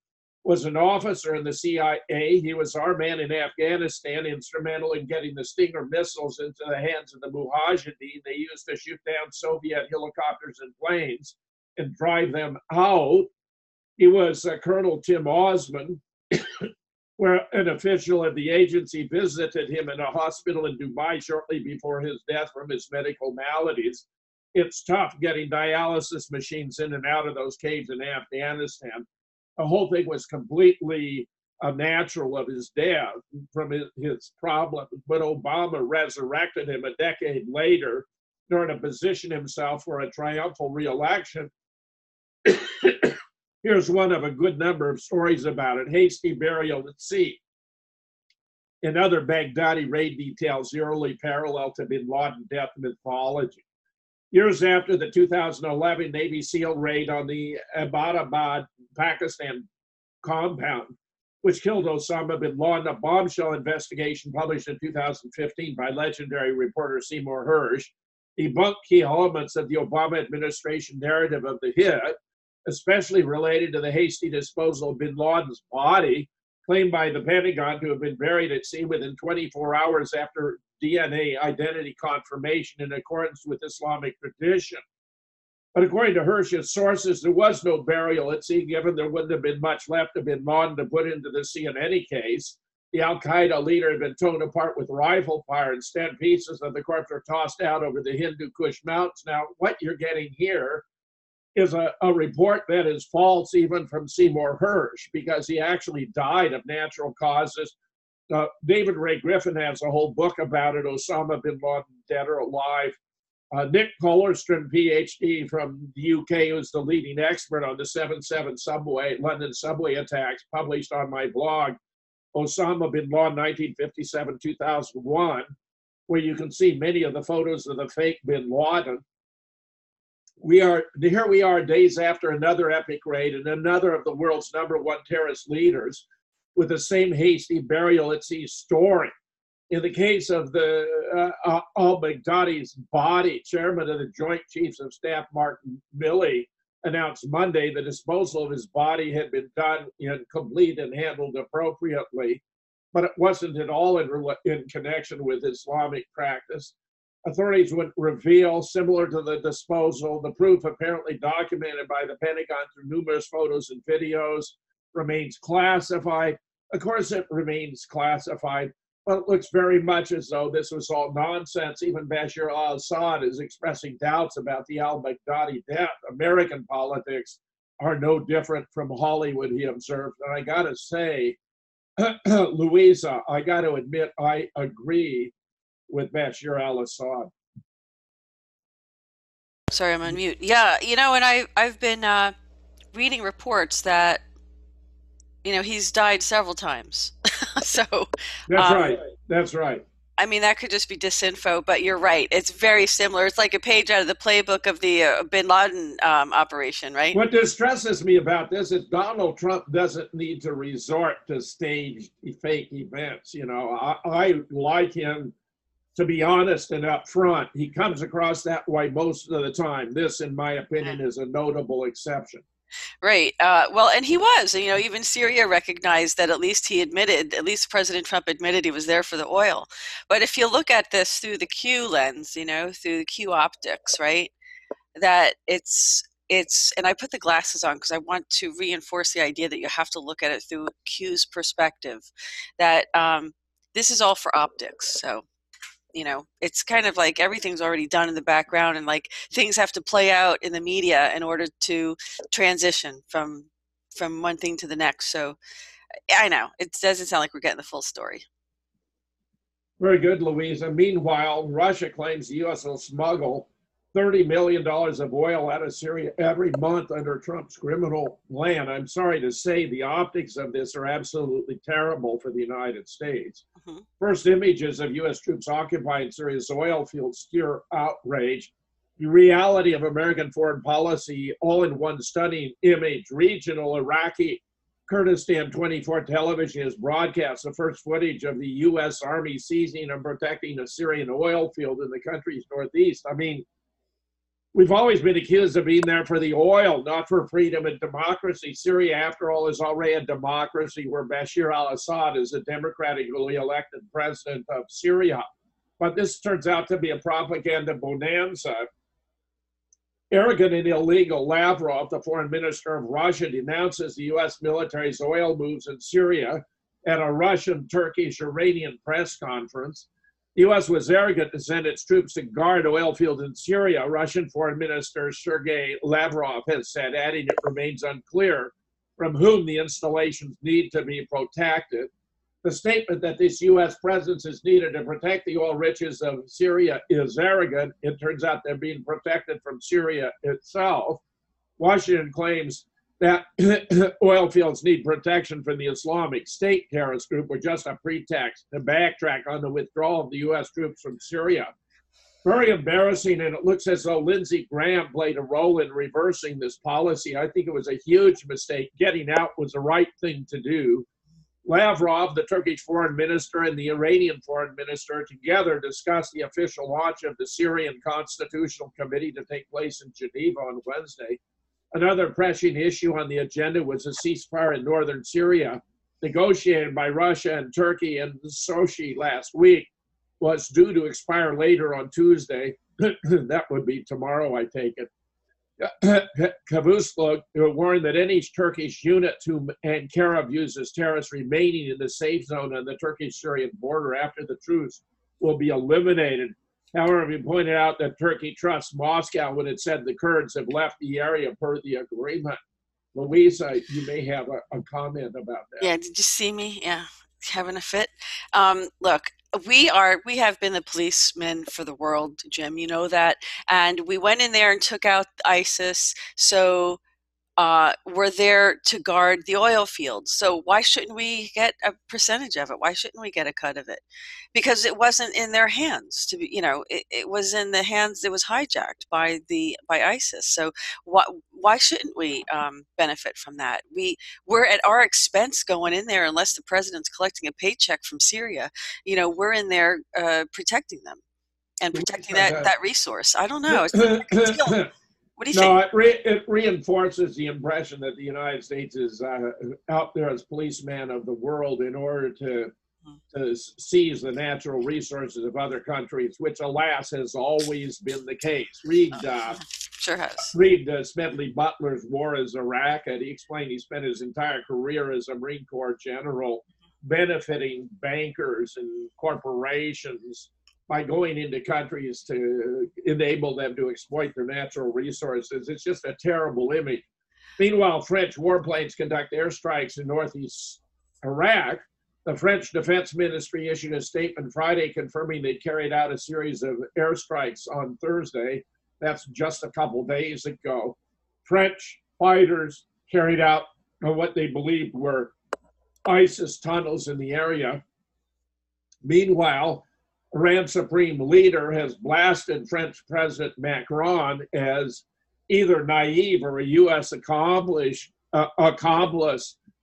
was an officer in the CIA. He was our man in Afghanistan, instrumental in getting the Stinger missiles into the hands of the Mujahideen they used to shoot down Soviet helicopters and planes and drive them out. He was Colonel Tim Osman, where an official of the agency visited him in a hospital in Dubai shortly before his death from his medical maladies. It's tough getting dialysis machines in and out of those caves in Afghanistan. The whole thing was completely unnatural of his death from his problem. But Obama resurrected him a decade later in order to position himself for a triumphal re-election. Here's one of a good number of stories about it. Hasty burial at sea. In other Baghdadi raid details, eerily parallel to bin Laden death mythology. Years after the 2011 Navy SEAL raid on the Abbottabad, Pakistan compound, which killed Osama bin Laden, a bombshell investigation published in 2015 by legendary reporter Seymour Hersh debunked key elements of the Obama administration narrative of the hit, especially related to the hasty disposal of bin Laden's body, claimed by the Pentagon to have been buried at sea within 24 hours after DNA identity confirmation in accordance with Islamic tradition. But according to Hersh's sources, there was no burial at sea, given there wouldn't have been much left of bin Laden to put into the sea in any case. The al-Qaeda leader had been torn apart with rifle fire. Instead, pieces of the corpse were tossed out over the Hindu Kush Mountains. Now, what you're getting here is a report that is false even from Seymour Hersh, because he actually died of natural causes. David Ray Griffin has a whole book about it, Osama bin Laden, Dead or Alive. Nick Collerstrom, PhD from the UK, who's the leading expert on the 7/7 London subway attacks, published on my blog, Osama bin Laden, 1957-2001, where you can see many of the photos of the fake bin Laden. Here we are days after another epic raid and another of the world's #1 terrorist leaders with the same hasty burial at sea story. In the case of the al-Baghdadi's body, chairman of the Joint Chiefs of Staff, Mark Milley, announced Monday the disposal of his body had been done in complete and handled appropriately. but it wasn't at all in connection with Islamic practice. Authorities would reveal, similar to the disposal, the proof apparently documented by the Pentagon through numerous photos and videos remains classified. Of course, it remains classified, but it looks very much as though this was all nonsense. Even Bashar al-Assad is expressing doubts about the al-Baghdadi death. American politics are no different from Hollywood, he observed. And I got to say, Louisa, I got to admit, I agree with Bashar al-Assad. Sorry, I'm on mute. Yeah, you know, and I've been reading reports that, you know, he's died several times. So that's right. That's right. I mean, that could just be disinfo, but you're right. It's very similar. It's like a page out of the playbook of the bin Laden operation, right? What distresses me about this is Donald Trump doesn't need to resort to staged fake events. You know, I like him to be honest and upfront. He comes across that way most of the time. This, in my opinion, is a notable exception. Right. Well, and he was, you know, even Syria recognized that. At least he admitted, at least President Trump admitted he was there for the oil. But if you look at this through the Q lens, you know, through the Q optics, right, that it's, and I put the glasses on because I want to reinforce the idea that you have to look at it through Q's perspective, that this is all for optics. So, you know, it's kind of like everything's already done in the background, and like things have to play out in the media in order to transition from one thing to the next. So I know it doesn't sound like we're getting the full story. Very good, Louisa. Meanwhile, Russia claims the U.S. will smuggle $30 million of oil out of Syria every month under Trump's criminal plan. I'm sorry to say the optics of this are absolutely terrible for the United States. Mm-hmm. First images of U.S. troops occupying Syria's oil fields stir outrage. The reality of American foreign policy, all in one stunning image. Regional Iraqi Kurdistan 24 television has broadcast the first footage of the U.S. Army seizing and protecting a Syrian oil field in the country's northeast. I mean, we've always been accused of being there for the oil, not for freedom and democracy. Syria, after all, is already a democracy where Bashar al-Assad is a democratically elected president of Syria. But this turns out to be a propaganda bonanza. Arrogant and illegal, Lavarov, the foreign minister of Russia, denounces the U.S. military's oil moves in Syria at a Russian, Turkish, Iranian press conference. The U.S. was arrogant to send its troops to guard oil fields in Syria, Russian Foreign Minister Sergei Lavrov has said, adding it remains unclear from whom the installations need to be protected. The statement that this U.S. presence is needed to protect the oil riches of Syria is arrogant. It turns out they're being protected from Syria itself. Washington claims that oil fields need protection from the Islamic State terrorist group were just a pretext to backtrack on the withdrawal of the U.S. troops from Syria. Very embarrassing, and it looks as though Lindsey Graham played a role in reversing this policy. I think it was a huge mistake. Getting out was the right thing to do. Lavrov, the Turkish foreign minister, and the Iranian foreign minister together discussed the official launch of the Syrian Constitutional Committee to take place in Geneva on Wednesday. Another pressing issue on the agenda was a ceasefire in northern Syria, negotiated by Russia and Turkey in Sochi last week, was due to expire later on Tuesday. That would be tomorrow, I take it. Cavusoglu warned that any Turkish unit whom Ankara views as terrorists remaining in the safe zone on the Turkish-Syrian border after the truce will be eliminated. However, he pointed out that Turkey trusts Moscow when it said the Kurds have left the area per the agreement. Louisa, you may have a comment about that. Yeah, did you see me? Yeah, having a fit. Look, we have been the policemen for the world, Jim. You know that, and we went in there and took out ISIS. So we're there to guard the oil fields. So why shouldn't we get a percentage of it? Why shouldn't we get a cut of it? Because it wasn't in their hands to be, you know, it was in the hands, it was hijacked by ISIS. So why shouldn't we benefit from that? We're at our expense going in there unless the president's collecting a paycheck from Syria. You know, we're in there protecting them and protecting that resource. I don't know. It's what do you think? No, it reinforces the impression that the United States is out there as policeman of the world in order to to seize the natural resources of other countries, which, alas, has always been the case. Sure has. Read Smedley Butler's War as Iraq, and he explained he spent his entire career as a Marine Corps general benefiting bankers and corporations by going into countries to enable them to exploit their natural resources. It's just a terrible image. Meanwhile, French warplanes conduct airstrikes in northeast Iraq. The French Defense Ministry issued a statement Friday confirming they carried out a series of airstrikes on Thursday. That's just a couple days ago. French fighters carried out what they believed were ISIS tunnels in the area. Meanwhile, Iran's supreme leader has blasted French President Macron as either naive or a U.S. accomplice,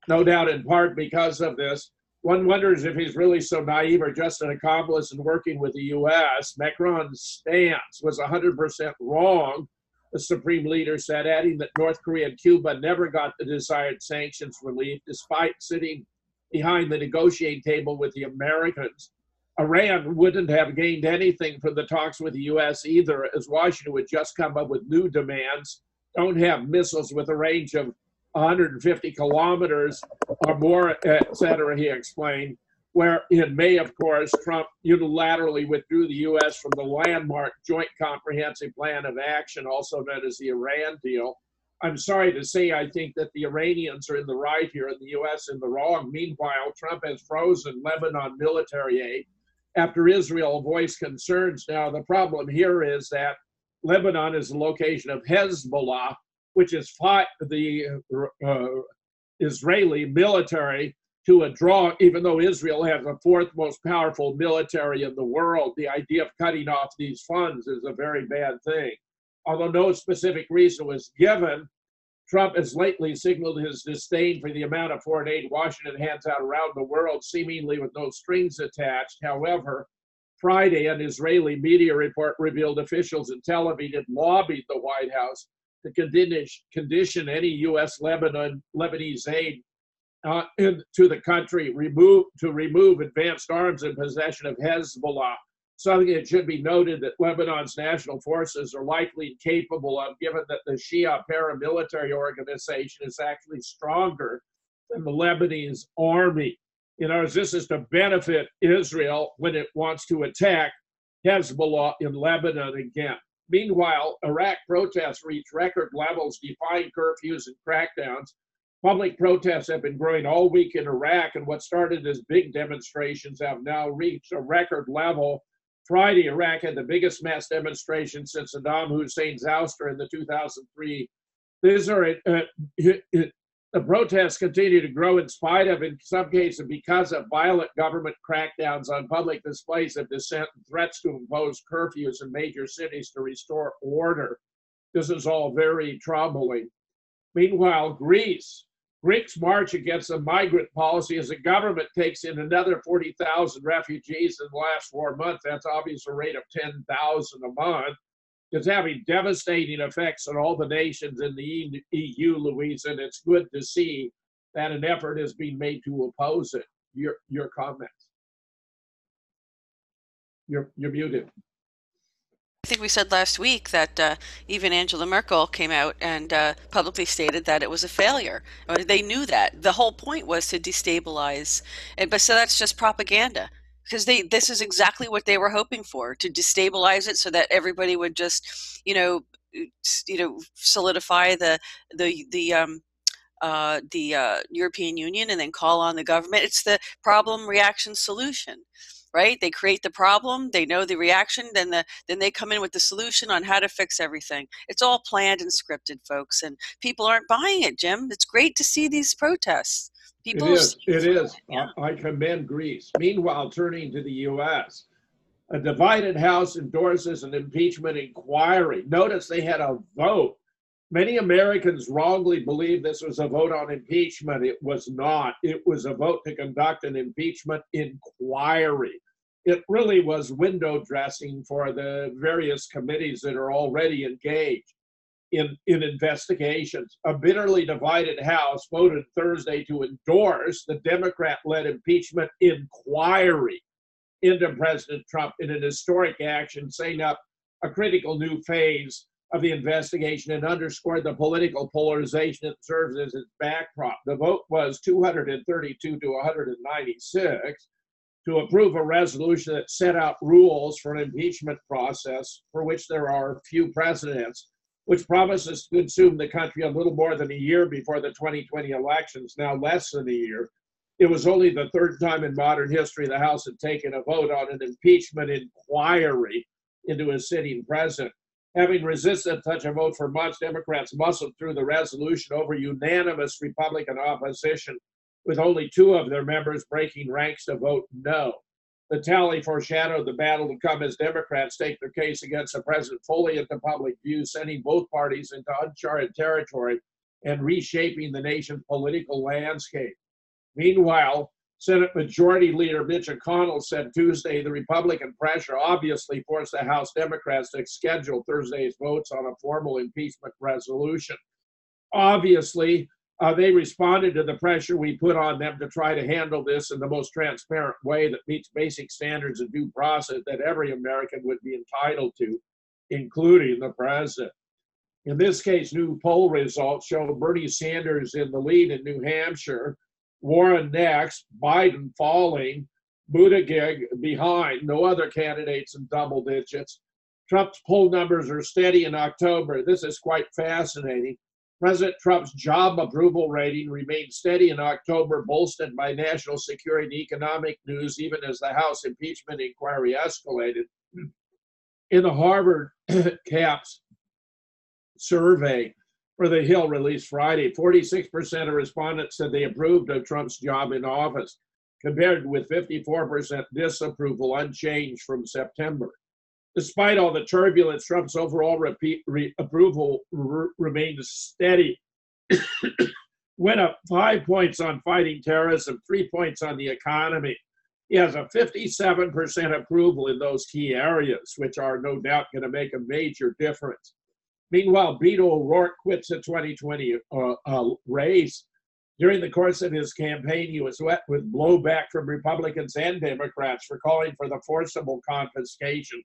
no doubt in part because of this. One wonders if he's really so naive or just an accomplice in working with the U.S. Macron's stance was 100% wrong, the supreme leader said, adding that North Korea and Cuba never got the desired sanctions relief despite sitting behind the negotiating table with the Americans. Iran wouldn't have gained anything from the talks with the U.S. either, as Washington would just come up with new demands, don't have missiles with a range of 150 kilometers or more, et cetera, he explained, where in May, of course, Trump unilaterally withdrew the U.S. from the landmark Joint Comprehensive Plan of Action, also known as the Iran deal. I'm sorry to say, I think that the Iranians are in the right here and the U.S. in the wrong. Meanwhile, Trump has frozen Lebanon military aid after Israel voiced concerns. Now, the problem here is that Lebanon is the location of Hezbollah, which has fought the Israeli military to a draw, even though Israel has the fourth most powerful military in the world. The idea of cutting off these funds is a very bad thing. Although no specific reason was given, Trump has lately signaled his disdain for the amount of foreign aid Washington hands out around the world, seemingly with no strings attached. However, Friday, an Israeli media report revealed officials in Tel Aviv had lobbied the White House to condition any U.S. Lebanese aid into the country to remove advanced arms in possession of Hezbollah. Something it should be noted that Lebanon's national forces are likely capable of, given that the Shia paramilitary organization is actually stronger than the Lebanese army. You know, this is to benefit Israel when it wants to attack Hezbollah in Lebanon again. Meanwhile, Iraq protests reached record levels, defying curfews and crackdowns. Public protests have been growing all week in Iraq, and what started as big demonstrations have now reached a record level. Friday, Iraq had the biggest mass demonstration since Saddam Hussein's ouster in the 2003. The protests continue to grow in spite of, in some cases, because of violent government crackdowns on public displays of dissent and threats to impose curfews in major cities to restore order. This is all very troubling. Meanwhile, Greece march against the migrant policy as the government takes in another 40,000 refugees in the last 4 months. That's obviously a rate of 10,000 a month. It's having devastating effects on all the nations in the EU, Louisa, and it's good to see that an effort is being made to oppose it. Your comments. You're muted. I think we said last week that even Angela Merkel came out and publicly stated that it was a failure. I mean, they knew that. The whole point was to destabilize, but so that's just propaganda. Because this is exactly what they were hoping for, to destabilize it so that everybody would just, solidify the European Union and then call on the government. It's the problem, reaction, solution, right? They create the problem, they know the reaction, then they come in with the solution on how to fix everything. It's all planned and scripted, folks, and people aren't buying it, Jim. It's great to see these protests. It is. Yeah. I commend Greece. Meanwhile, turning to the U.S., a divided House endorses an impeachment inquiry. Notice they had a vote. Many Americans wrongly believe this was a vote on impeachment. It was not. It was a vote to conduct an impeachment inquiry. It really was window dressing for the various committees that are already engaged. in investigations. A bitterly divided House voted Thursday to endorse the Democrat-led impeachment inquiry into President Trump in an historic action, setting up a critical new phase of the investigation and underscored the political polarization it serves as its backdrop. The vote was 232 to 196 to approve a resolution that set out rules for an impeachment process for which there are few precedents, which promises to consume the country a little more than a year before the 2020 elections, now less than a year. It was only the third time in modern history the House had taken a vote on an impeachment inquiry into a sitting president. Having resisted such a vote for months, Democrats muscled through the resolution over unanimous Republican opposition, with only two of their members breaking ranks to vote no. The tally foreshadowed the battle to come as Democrats take their case against the president fully into public view, sending both parties into uncharted territory and reshaping the nation's political landscape. Meanwhile, Senate Majority Leader Mitch McConnell said Tuesday the Republican pressure obviously forced the House Democrats to schedule Thursday's votes on a formal impeachment resolution. Obviously, they responded to the pressure we put on them to try to handle this in the most transparent way that meets basic standards of due process that every American would be entitled to, including the president. In this case, new poll results show Bernie Sanders in the lead in New Hampshire, Warren next, Biden falling, Buttigieg behind, no other candidates in double digits. Trump's poll numbers are steady in October. This is quite fascinating. President Trump's job approval rating remained steady in October, bolstered by national security and economic news, even as the House impeachment inquiry escalated. In the Harvard CAPS survey for the Hill released Friday, 46% of respondents said they approved of Trump's job in office, compared with 54% disapproval, unchanged from September. Despite all the turbulence, Trump's overall approval remained steady. Went up 5 points on fighting terrorism, 3 points on the economy. He has a 57% approval in those key areas, which are no doubt going to make a major difference. Meanwhile, Beto O'Rourke quits the 2020 race. During the course of his campaign, he was met with blowback from Republicans and Democrats for calling for the forcible confiscation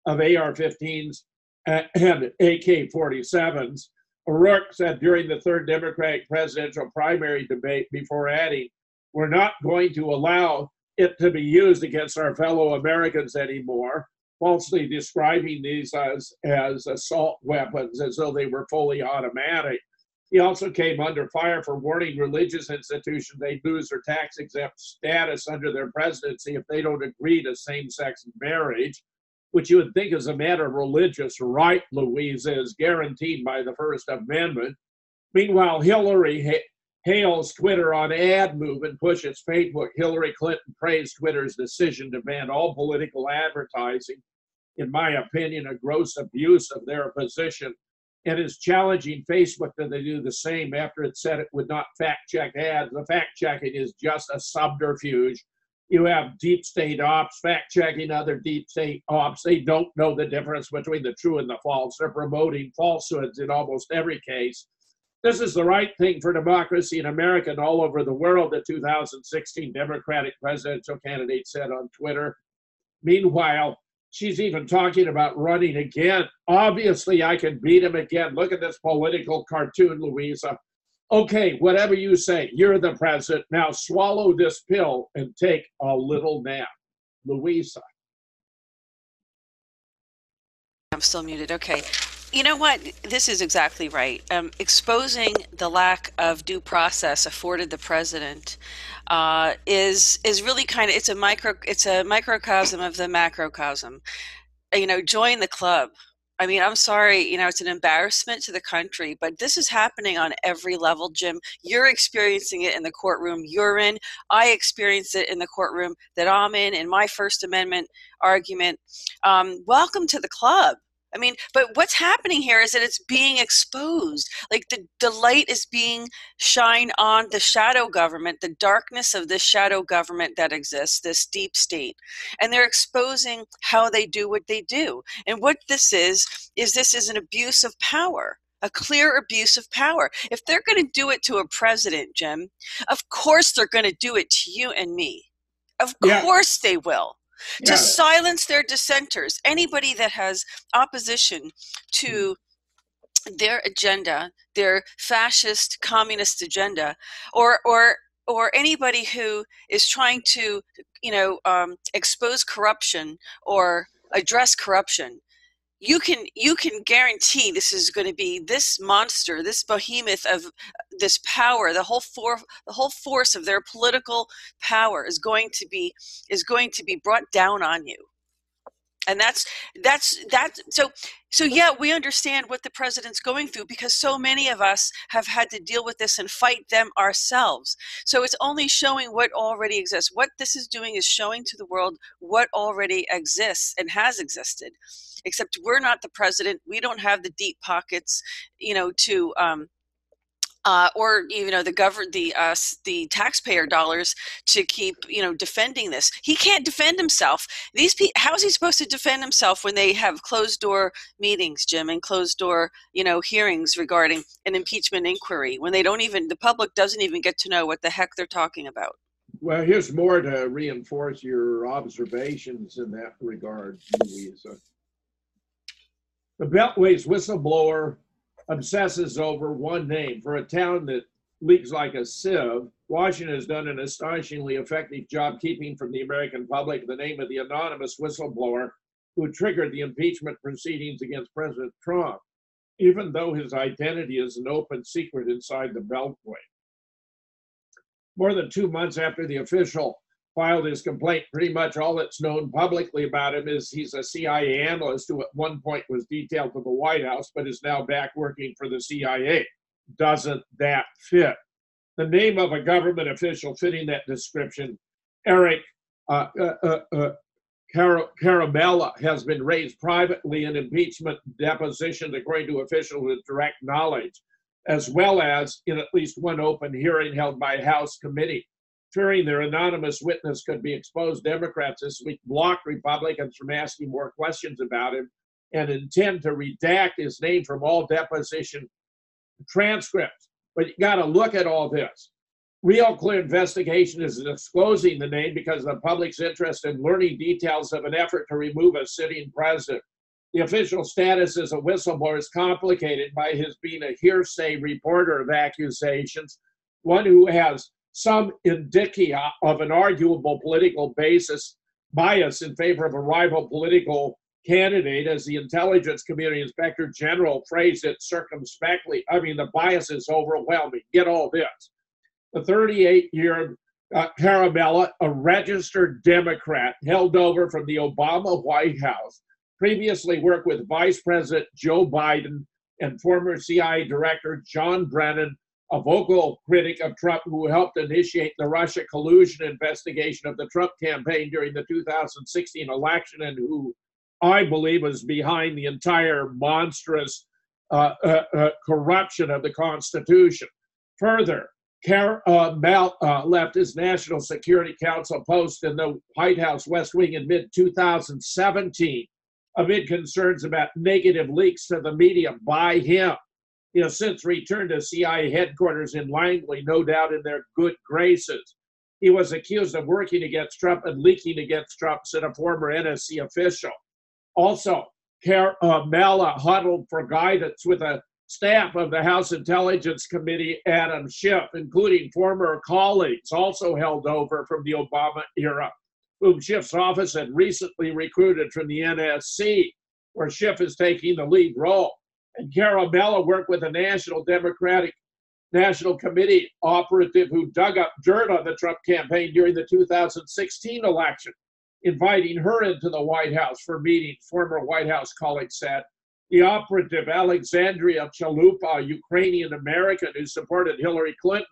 of AR-15s and AK-47s. O'Rourke said during the third Democratic presidential primary debate, before adding, "We're not going to allow it to be used against our fellow Americans anymore," falsely describing these as assault weapons as though they were fully automatic. He also came under fire for warning religious institutions they'd lose their tax-exempt status under their presidency if they don't agree to same-sex marriage, which you would think is a matter of religious right, Louisa, is guaranteed by the First Amendment. Meanwhile, Hillary hails Twitter on ad move and pushes Facebook. Hillary Clinton praised Twitter's decision to ban all political advertising, in my opinion, a gross abuse of their position, and is challenging Facebook that they do the same after it said it would not fact-check ads. The fact-checking is just a subterfuge. You have deep state ops fact-checking other deep state ops. They don't know the difference between the true and the false. They're promoting falsehoods in almost every case. This is the right thing for democracy in America and all over the world, the 2016 Democratic presidential candidate said on Twitter. Meanwhile, she's even talking about running again. Obviously, I can beat him again. Look at this political cartoon, Louisa. Okay, whatever you say, you're the president. Now swallow this pill and take a little nap. Louisa. I'm still muted. Okay. You know what? This is exactly right. Exposing the lack of due process afforded the president is really kind of, it's a microcosm of the macrocosm. You know, join the club. I mean, I'm sorry, you know, it's an embarrassment to the country, but this is happening on every level, Jim. You're experiencing it in the courtroom you're in. I experienced it in the courtroom that I'm in my First Amendment argument. Welcome to the club. I mean, but what's happening here is that it's being exposed. Like the light is being shined on the shadow government, the darkness of this shadow government that exists, this deep state. And they're exposing how they do what they do. And what this is this is an abuse of power. a clear abuse of power. If they're going to do it to a president, Jim, of course they're going to do it to you and me. Of course they will. To silence their dissenters, anybody that has opposition to their agenda, their fascist communist agenda, or anybody who is trying to, expose corruption or address corruption, you can guarantee this is going to be this monster, this behemoth of this power, the whole force of their political power is going to be brought down on you. And that's so yeah, we understand what the president's going through because so many of us have had to deal with this and fight them ourselves. So it's only showing what already exists. What this is doing is showing to the world what already exists and has existed. Except we're not the president. We don't have the deep pockets, to or the taxpayer dollars to keep defending this. He can't defend himself. How is he supposed to defend himself when they have closed door meetings, Jim, and closed door hearings regarding an impeachment inquiry when the public doesn't even get to know what the heck they're talking about? Well, here's more to reinforce your observations in that regard, Louisa. The Beltway's whistleblower obsesses over one name. For a town that leaks like a sieve, Washington has done an astonishingly effective job keeping from the American public the name of the anonymous whistleblower who triggered the impeachment proceedings against President Trump, even though his identity is an open secret inside the Beltway. More than 2 months after the official filed his complaint, pretty much all that's known publicly about him is he's a CIA analyst who at one point was detailed to the White House, but is now back working for the CIA. Doesn't that fit? The name of a government official fitting that description, Eric Caramella, has been raised privately in impeachment depositions according to officials with direct knowledge, as well as in at least one open hearing held by a House committee. Fearing their anonymous witness could be exposed, Democrats this week blocked Republicans from asking more questions about him and intend to redact his name from all deposition transcripts. But you got to look at all this. Real clear investigation is disclosing the name because of the public's interest in learning details of an effort to remove a sitting president. The official status as a whistleblower is complicated by his being a hearsay reporter of accusations, one who has some indicia of an arguable political bias in favor of a rival political candidate, as the Intelligence Community Inspector General phrased it circumspectly. I mean, the bias is overwhelming. Get all this. The 38-year Caramella, a registered Democrat, held over from the Obama White House, previously worked with Vice President Joe Biden and former CIA Director John Brennan, a vocal critic of Trump who helped initiate the Russia collusion investigation of the Trump campaign during the 2016 election and who I believe was behind the entire monstrous corruption of the Constitution. Further, Mel left his National Security Council post in the White House West Wing in mid-2017 amid concerns about negative leaks to the media by him. He has since returned to CIA headquarters in Langley, no doubt in their good graces. He was accused of working against Trump and leaking against Trump, said a former NSC official. Also, Caramella huddled for guidance with a staff of the House Intelligence Committee, Adam Schiff, including former colleagues also held over from the Obama era, whom Schiff's office had recently recruited from the NSC, where Schiff is taking the lead role. And Caramella worked with a Democratic National Committee operative who dug up dirt on the Trump campaign during the 2016 election, inviting her into the White House for meetings, former White House colleagues said. The operative, Alexandria Chalupa, a Ukrainian-American who supported Hillary Clinton,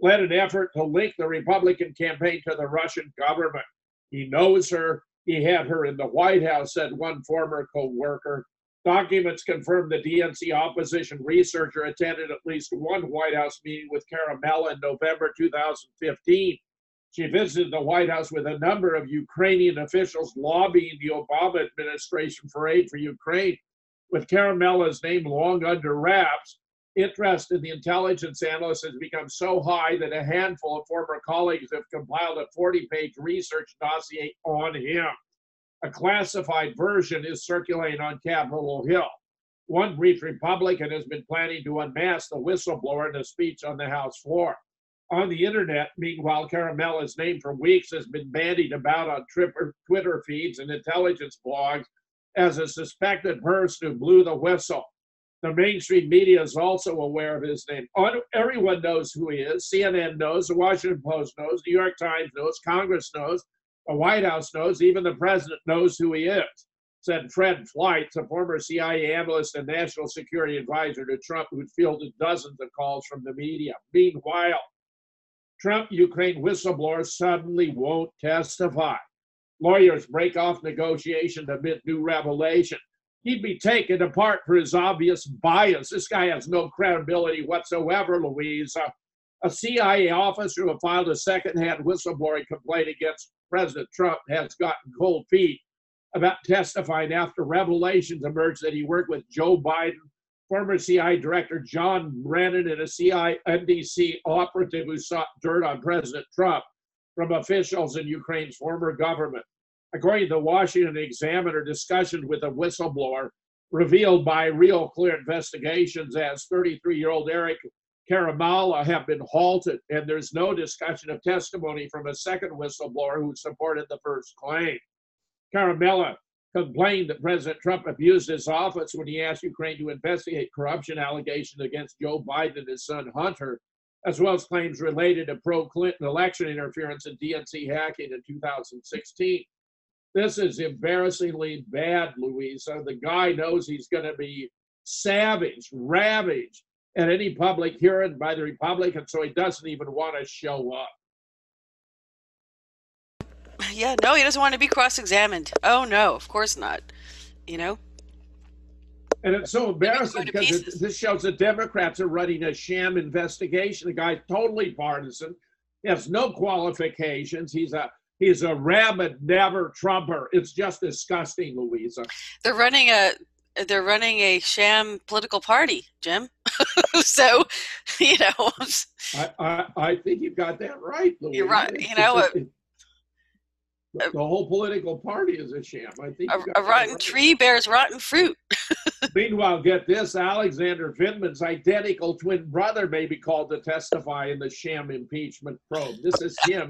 led an effort to link the Republican campaign to the Russian government. He knows her. He had her in the White House, said one former co-worker. Documents confirm the DNC opposition researcher attended at least one White House meeting with Caramella in November 2015. She visited the White House with a number of Ukrainian officials lobbying the Obama administration for aid for Ukraine. With Caramella's name long under wraps, interest in the intelligence analyst has become so high that a handful of former colleagues have compiled a 40-page research dossier on him. A classified version is circulating on Capitol Hill. One brief Republican has been planning to unmask the whistleblower in a speech on the House floor. On the internet, meanwhile, Caramella's name for weeks has been bandied about on Twitter feeds and intelligence blogs as a suspected person who blew the whistle. The mainstream media is also aware of his name. Everyone knows who he is. CNN knows, the Washington Post knows, the New York Times knows, Congress knows, the White House knows, even the president knows who he is, said Fred Fleitz, a former CIA analyst and national security advisor to Trump, who'd fielded dozens of calls from the media. Meanwhile, Trump Ukraine whistleblower suddenly won't testify. Lawyers break off negotiation amid new revelation. He'd be taken apart for his obvious bias. This guy has no credibility whatsoever, Louisa. A CIA officer who filed a second-hand whistleblowing complaint against President Trump has gotten cold feet about testifying after revelations emerged that he worked with Joe Biden, former CIA Director John Brennan, and a CIA NDC operative who sought dirt on President Trump from officials in Ukraine's former government. According to the Washington Examiner, discussions with a whistleblower revealed by Real Clear Investigations as 33-year-old Eric Caramella have been halted, and there's no discussion of testimony from a second whistleblower who supported the first claim. Caramella complained that President Trump abused his office when he asked Ukraine to investigate corruption allegations against Joe Biden and his son Hunter, as well as claims related to pro-Clinton election interference and DNC hacking in 2016. This is embarrassingly bad, Louisa. The guy knows he's going to be savaged, ravaged at any public hearing by the Republicans, so he doesn't even want to show up. Yeah, no, he doesn't want to be cross-examined. Oh, no, of course not. You know? And it's so embarrassing because this shows the Democrats are running a sham investigation. The guy's totally partisan. He has no qualifications. He's a rabid never-Trumper. It's just disgusting, Louisa. They're running a sham political party, Jim. So, you know. I think you've got that right, Louisa. You're right. You know, the whole political party is a sham. I think a rotten tree bears rotten fruit. Meanwhile, get this, Alexander Vindman's identical twin brother may be called to testify in the sham impeachment probe. This is him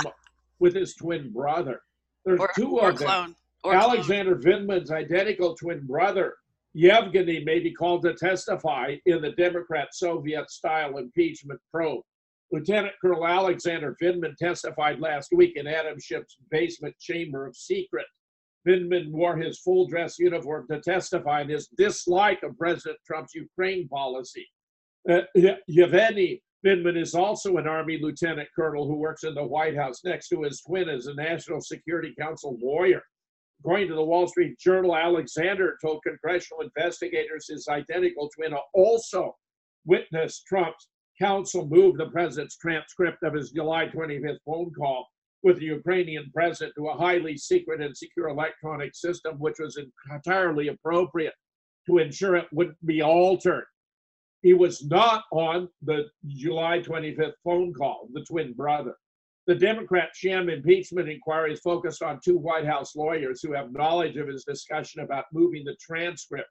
with his twin brother. There's two of them. Alexander Vindman's identical twin brother, Yevgeny, may be called to testify in the Democrat Soviet-style impeachment probe. Lieutenant Colonel Alexander Vindman testified last week in Adam Schiff's basement chamber of secret. Vindman wore his full dress uniform to testify in his dislike of President Trump's Ukraine policy. Yevgeny Vindman is also an Army lieutenant colonel who works in the White House next to his twin as a National Security Council lawyer. According to the Wall Street Journal, Alexander told congressional investigators his identical twin also witnessed Trump's counsel move the president's transcript of his July 25th phone call with the Ukrainian president to a highly secret and secure electronic system, which was entirely appropriate to ensure it wouldn't be altered. He was not on the July 25th phone call, the twin brother. The Democrat sham impeachment inquiry is focused on two White House lawyers who have knowledge of his discussion about moving the transcript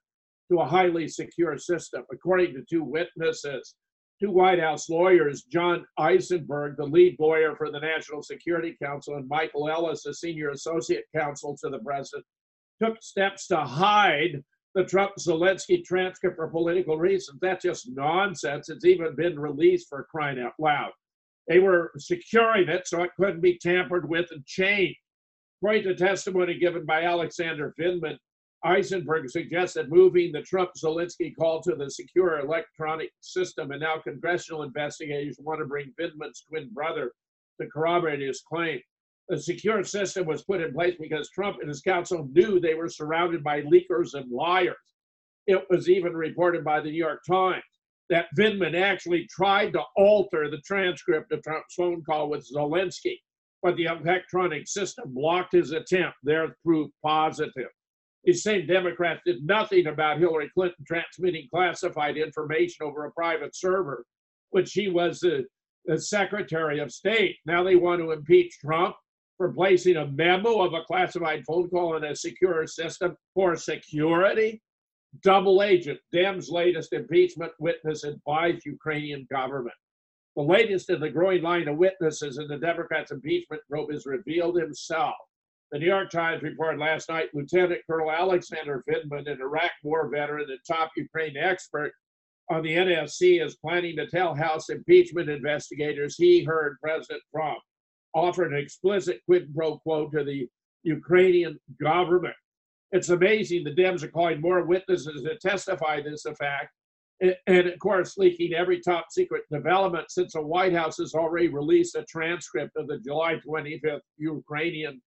to a highly secure system. According to two witnesses, two White House lawyers, John Eisenberg, the lead lawyer for the National Security Council, and Michael Ellis, a senior associate counsel to the president, took steps to hide the Trump-Zelensky transcript for political reasons. That's just nonsense. It's even been released, for crying out loud. They were securing it so it couldn't be tampered with and changed. According to testimony given by Alexander Vindman, Eisenberg suggested moving the Trump-Zelensky call to the secure electronic system, and now congressional investigators want to bring Vindman's twin brother to corroborate his claim. The secure system was put in place because Trump and his counsel knew they were surrounded by leakers and liars. It was even reported by the New York Times that Vindman actually tried to alter the transcript of Trump's phone call with Zelensky, but the electronic system blocked his attempt. There's proof positive. These same Democrats did nothing about Hillary Clinton transmitting classified information over a private server when she was the Secretary of State. Now they want to impeach Trump for placing a memo of a classified phone call in a secure system for security. Double agent. Dems' latest impeachment witness advised Ukrainian government. The latest in the growing line of witnesses in the Democrats' impeachment probe is revealed himself. The New York Times reported last night Lieutenant Colonel Alexander Vindman, an Iraq war veteran and top Ukraine expert on the NSC, is planning to tell House impeachment investigators he heard President Trump offer an explicit quid pro quo to the Ukrainian government. It's amazing the Dems are calling more witnesses to testify to this fact, and of course leaking every top secret development since the White House has already released a transcript of the July 25th Ukrainian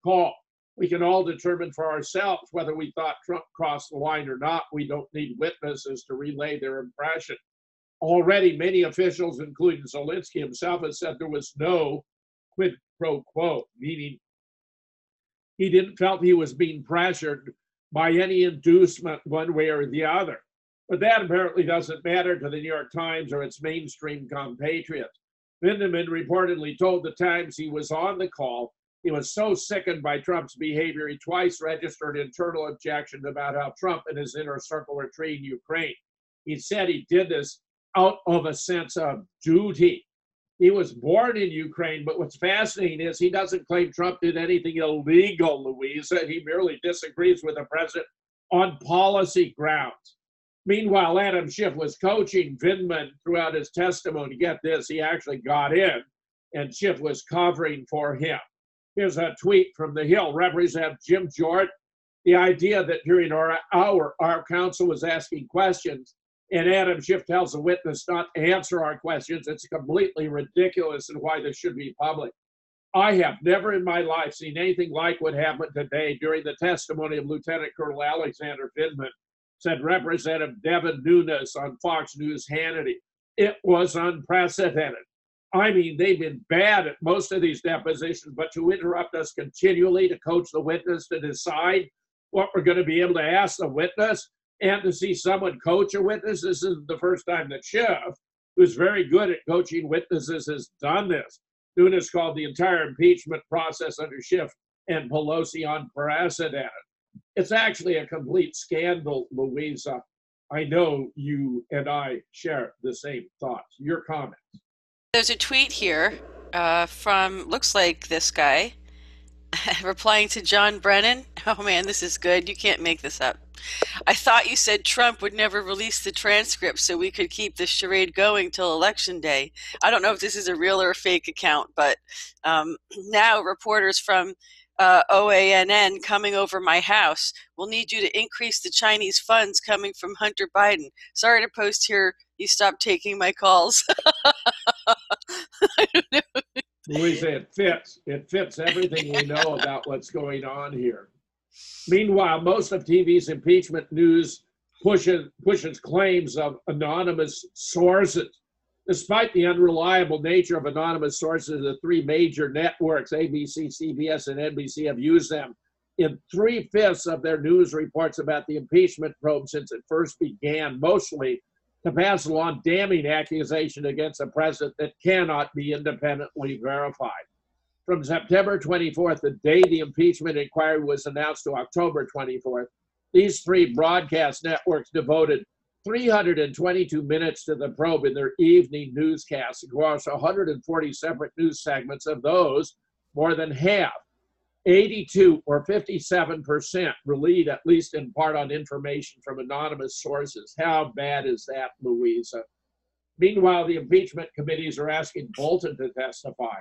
call. We can all determine for ourselves whether we thought Trump crossed the line or not. We don't need witnesses to relay their impression. Already many officials, including Zelensky himself, have said there was no quid pro quo, meaning he didn't felt he was being pressured by any inducement one way or the other. But that apparently doesn't matter to the New York Times or its mainstream compatriots. Vindman reportedly told the Times he was on the call. He was so sickened by Trump's behavior, he twice registered internal objections about how Trump and his inner circle were treating Ukraine. He said he did this out of a sense of duty. He was born in Ukraine, but what's fascinating is he doesn't claim Trump did anything illegal, Louisa. He merely disagrees with the president on policy grounds. Meanwhile, Adam Schiff was coaching Vindman throughout his testimony. Get this, he actually got in, and Schiff was covering for him. Here's a tweet from the Hill. Representative Jim Jordan, the idea that during our counsel was asking questions, and Adam Schiff tells the witness not to answer our questions, it's completely ridiculous and why this should be public. I have never in my life seen anything like what happened today during the testimony of Lieutenant Colonel Alexander Vindman, said Representative Devin Nunes on Fox News Hannity. It was unprecedented. I mean, they've been bad at most of these depositions, but to interrupt us continually to coach the witness to decide what we're going to be able to ask the witness, and to see someone coach a witness. This isn't the first time that Schiff, who's very good at coaching witnesses, has done this. Nunes called the entire impeachment process under Schiff and Pelosi unprecedented. It's actually a complete scandal, Louisa. I know you and I share the same thoughts. Your comments. There's a tweet here from, looks like this guy, replying to John Brennan. Oh man, this is good. You can't make this up. I thought you said Trump would never release the transcript so we could keep this charade going till Election Day. I don't know if this is a real or a fake account, but now reporters from OANN coming over my house will need you to increase the Chinese funds coming from Hunter Biden. Sorry to post here. You stopped taking my calls. I don't know. Louisa, it fits. It fits everything we know about what's going on here. Meanwhile, most of TV's impeachment news pushes claims of anonymous sources. Despite the unreliable nature of anonymous sources, the three major networks, ABC, CBS, and NBC, have used them in 3/5 of their news reports about the impeachment probe since it first began, mostly to pass along damning accusation against a president that cannot be independently verified. From September 24th, the day the impeachment inquiry was announced, to October 24th, these three broadcast networks devoted 322 minutes to the probe in their evening newscasts across 140 separate news segments. Of those, more than half, 82 or 57%, relied at least in part on information from anonymous sources. How bad is that, Louisa? Meanwhile, the impeachment committees are asking Bolton to testify.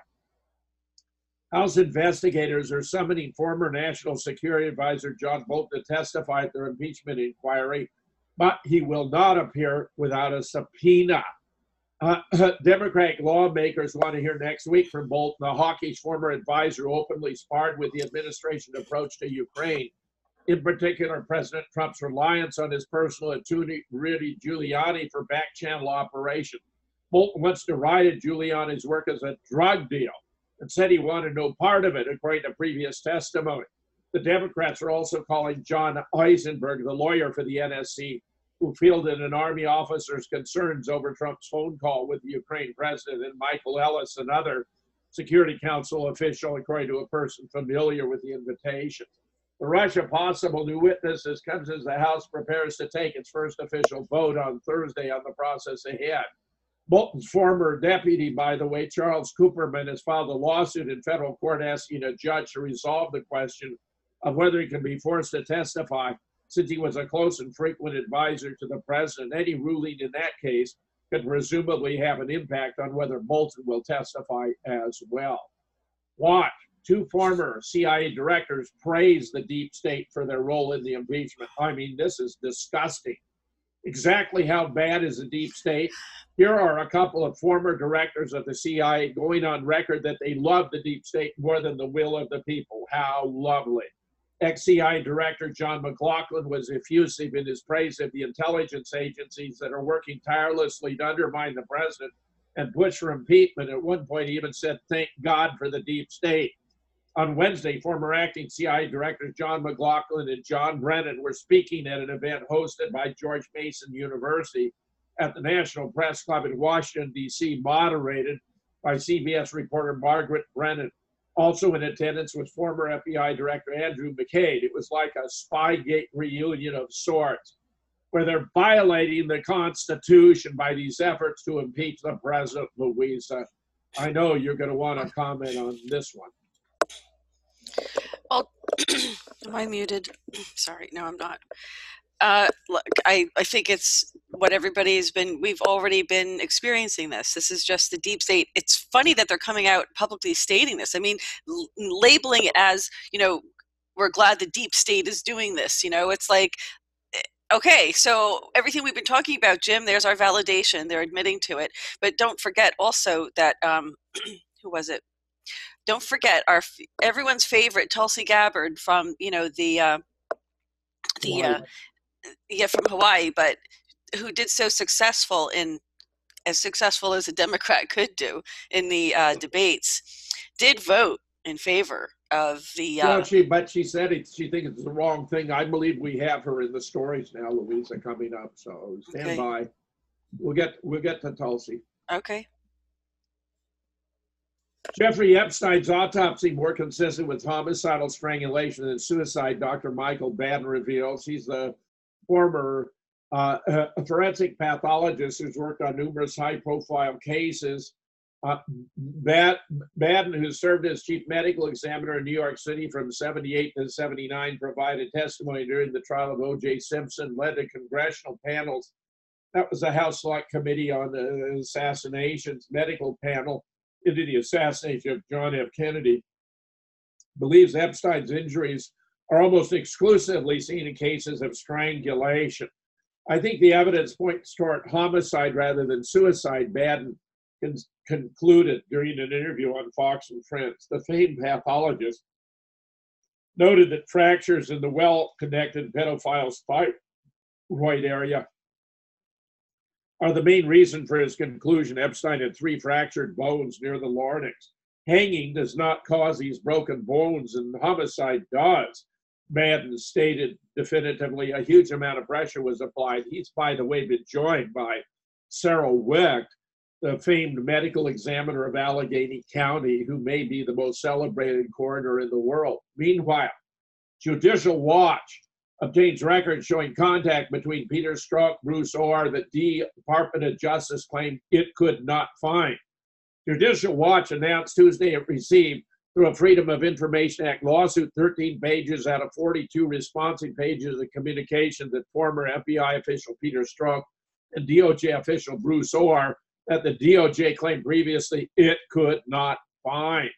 House investigators are summoning former National Security Advisor John Bolton to testify at their impeachment inquiry, but he will not appear without a subpoena. Democratic lawmakers want to hear next week from Bolton, the hawkish former advisor who openly sparred with the administration's approach to Ukraine. In particular, President Trump's reliance on his personal attorney, Rudy Giuliani, for back-channel operations. Bolton once derided Giuliani's work as a drug deal and said he wanted no part of it, according to previous testimony. The Democrats are also calling John Eisenberg, the lawyer for the NSC, who fielded an Army officer's concerns over Trump's phone call with the Ukraine president, and Michael Ellis, another Security Council official, according to a person familiar with the invitation. The rush of possible new witnesses comes as the House prepares to take its first official vote on Thursday on the process ahead. Bolton's former deputy, by the way, Charles Cooperman, has filed a lawsuit in federal court asking a judge to resolve the question of whether he can be forced to testify, since he was a close and frequent advisor to the president. Any ruling in that case could presumably have an impact on whether Bolton will testify as well. Watch. Two former CIA directors praised the deep state for their role in the impeachment. I mean, this is disgusting. Exactly how bad is the deep state? Here are a couple of former directors of the CIA going on record that they love the deep state more than the will of the people. How lovely. Ex-CIA Director John McLaughlin was effusive in his praise of the intelligence agencies that are working tirelessly to undermine the president and push for impeachment. At one point, he even said, "Thank God for the deep state." On Wednesday, former acting CIA directors John McLaughlin and John Brennan were speaking at an event hosted by George Mason University at the National Press Club in Washington, D.C., moderated by CBS reporter Margaret Brennan. Also in attendance was former FBI Director Andrew McCabe. It was like a Spygate reunion of sorts, where they're violating the Constitution by these efforts to impeach the president, Louisa. I know you're going to want to comment on this one. Well, am I muted? Sorry, no, I'm not. Look, I think it's what everybody's been, we've already been experiencing this. This is just the deep state. It's funny that they're coming out publicly stating this. I mean, labeling it as, you know, we're glad the deep state is doing this. You know, it's like, okay, so everything we've been talking about, Jim, there's our validation. They're admitting to it. But don't forget also that, who was it? Don't forget everyone's favorite Tulsi Gabbard from, you know, from Hawaii, but who did so successful as successful as a Democrat could do in the debates, did vote in favor of the. But she said she thinks it's the wrong thing. I believe we have her in the stories now, Louisa, coming up. So stand by. We'll get to Tulsi. Okay. Jeffrey Epstein's autopsy more consistent with homicidal strangulation than suicide, Dr. Michael Baden reveals. He's the former forensic pathologist who's worked on numerous high-profile cases. Baden, who served as chief medical examiner in New York City from 78 to 79, provided testimony during the trial of O.J. Simpson, led to congressional panels. That was the House Select Committee on the Assassinations medical panel into the assassination of John F. Kennedy. Believes Epstein's injuries are almost exclusively seen in cases of strangulation. I think the evidence points toward homicide rather than suicide, Baden concluded during an interview on Fox and Friends. The famed pathologist noted that fractures in the well-connected pedophile's thyroid area are the main reason for his conclusion. Epstein had 3 fractured bones near the larynx. Hanging does not cause these broken bones, and homicide does. Baden stated definitively a huge amount of pressure was applied. He's, by the way, been joined by Sarah Wicht, the famed medical examiner of Allegheny County, who may be the most celebrated coroner in the world. Meanwhile, Judicial Watch obtains records showing contact between Peter Strzok, Bruce Orr, that the Department of Justice claimed it could not find. Judicial Watch announced Tuesday it received, through a Freedom of Information Act lawsuit, 13 pages out of 42 responsive pages of communication that former FBI official Peter Strzok and DOJ official Bruce Orr that the DOJ claimed previously it could not find.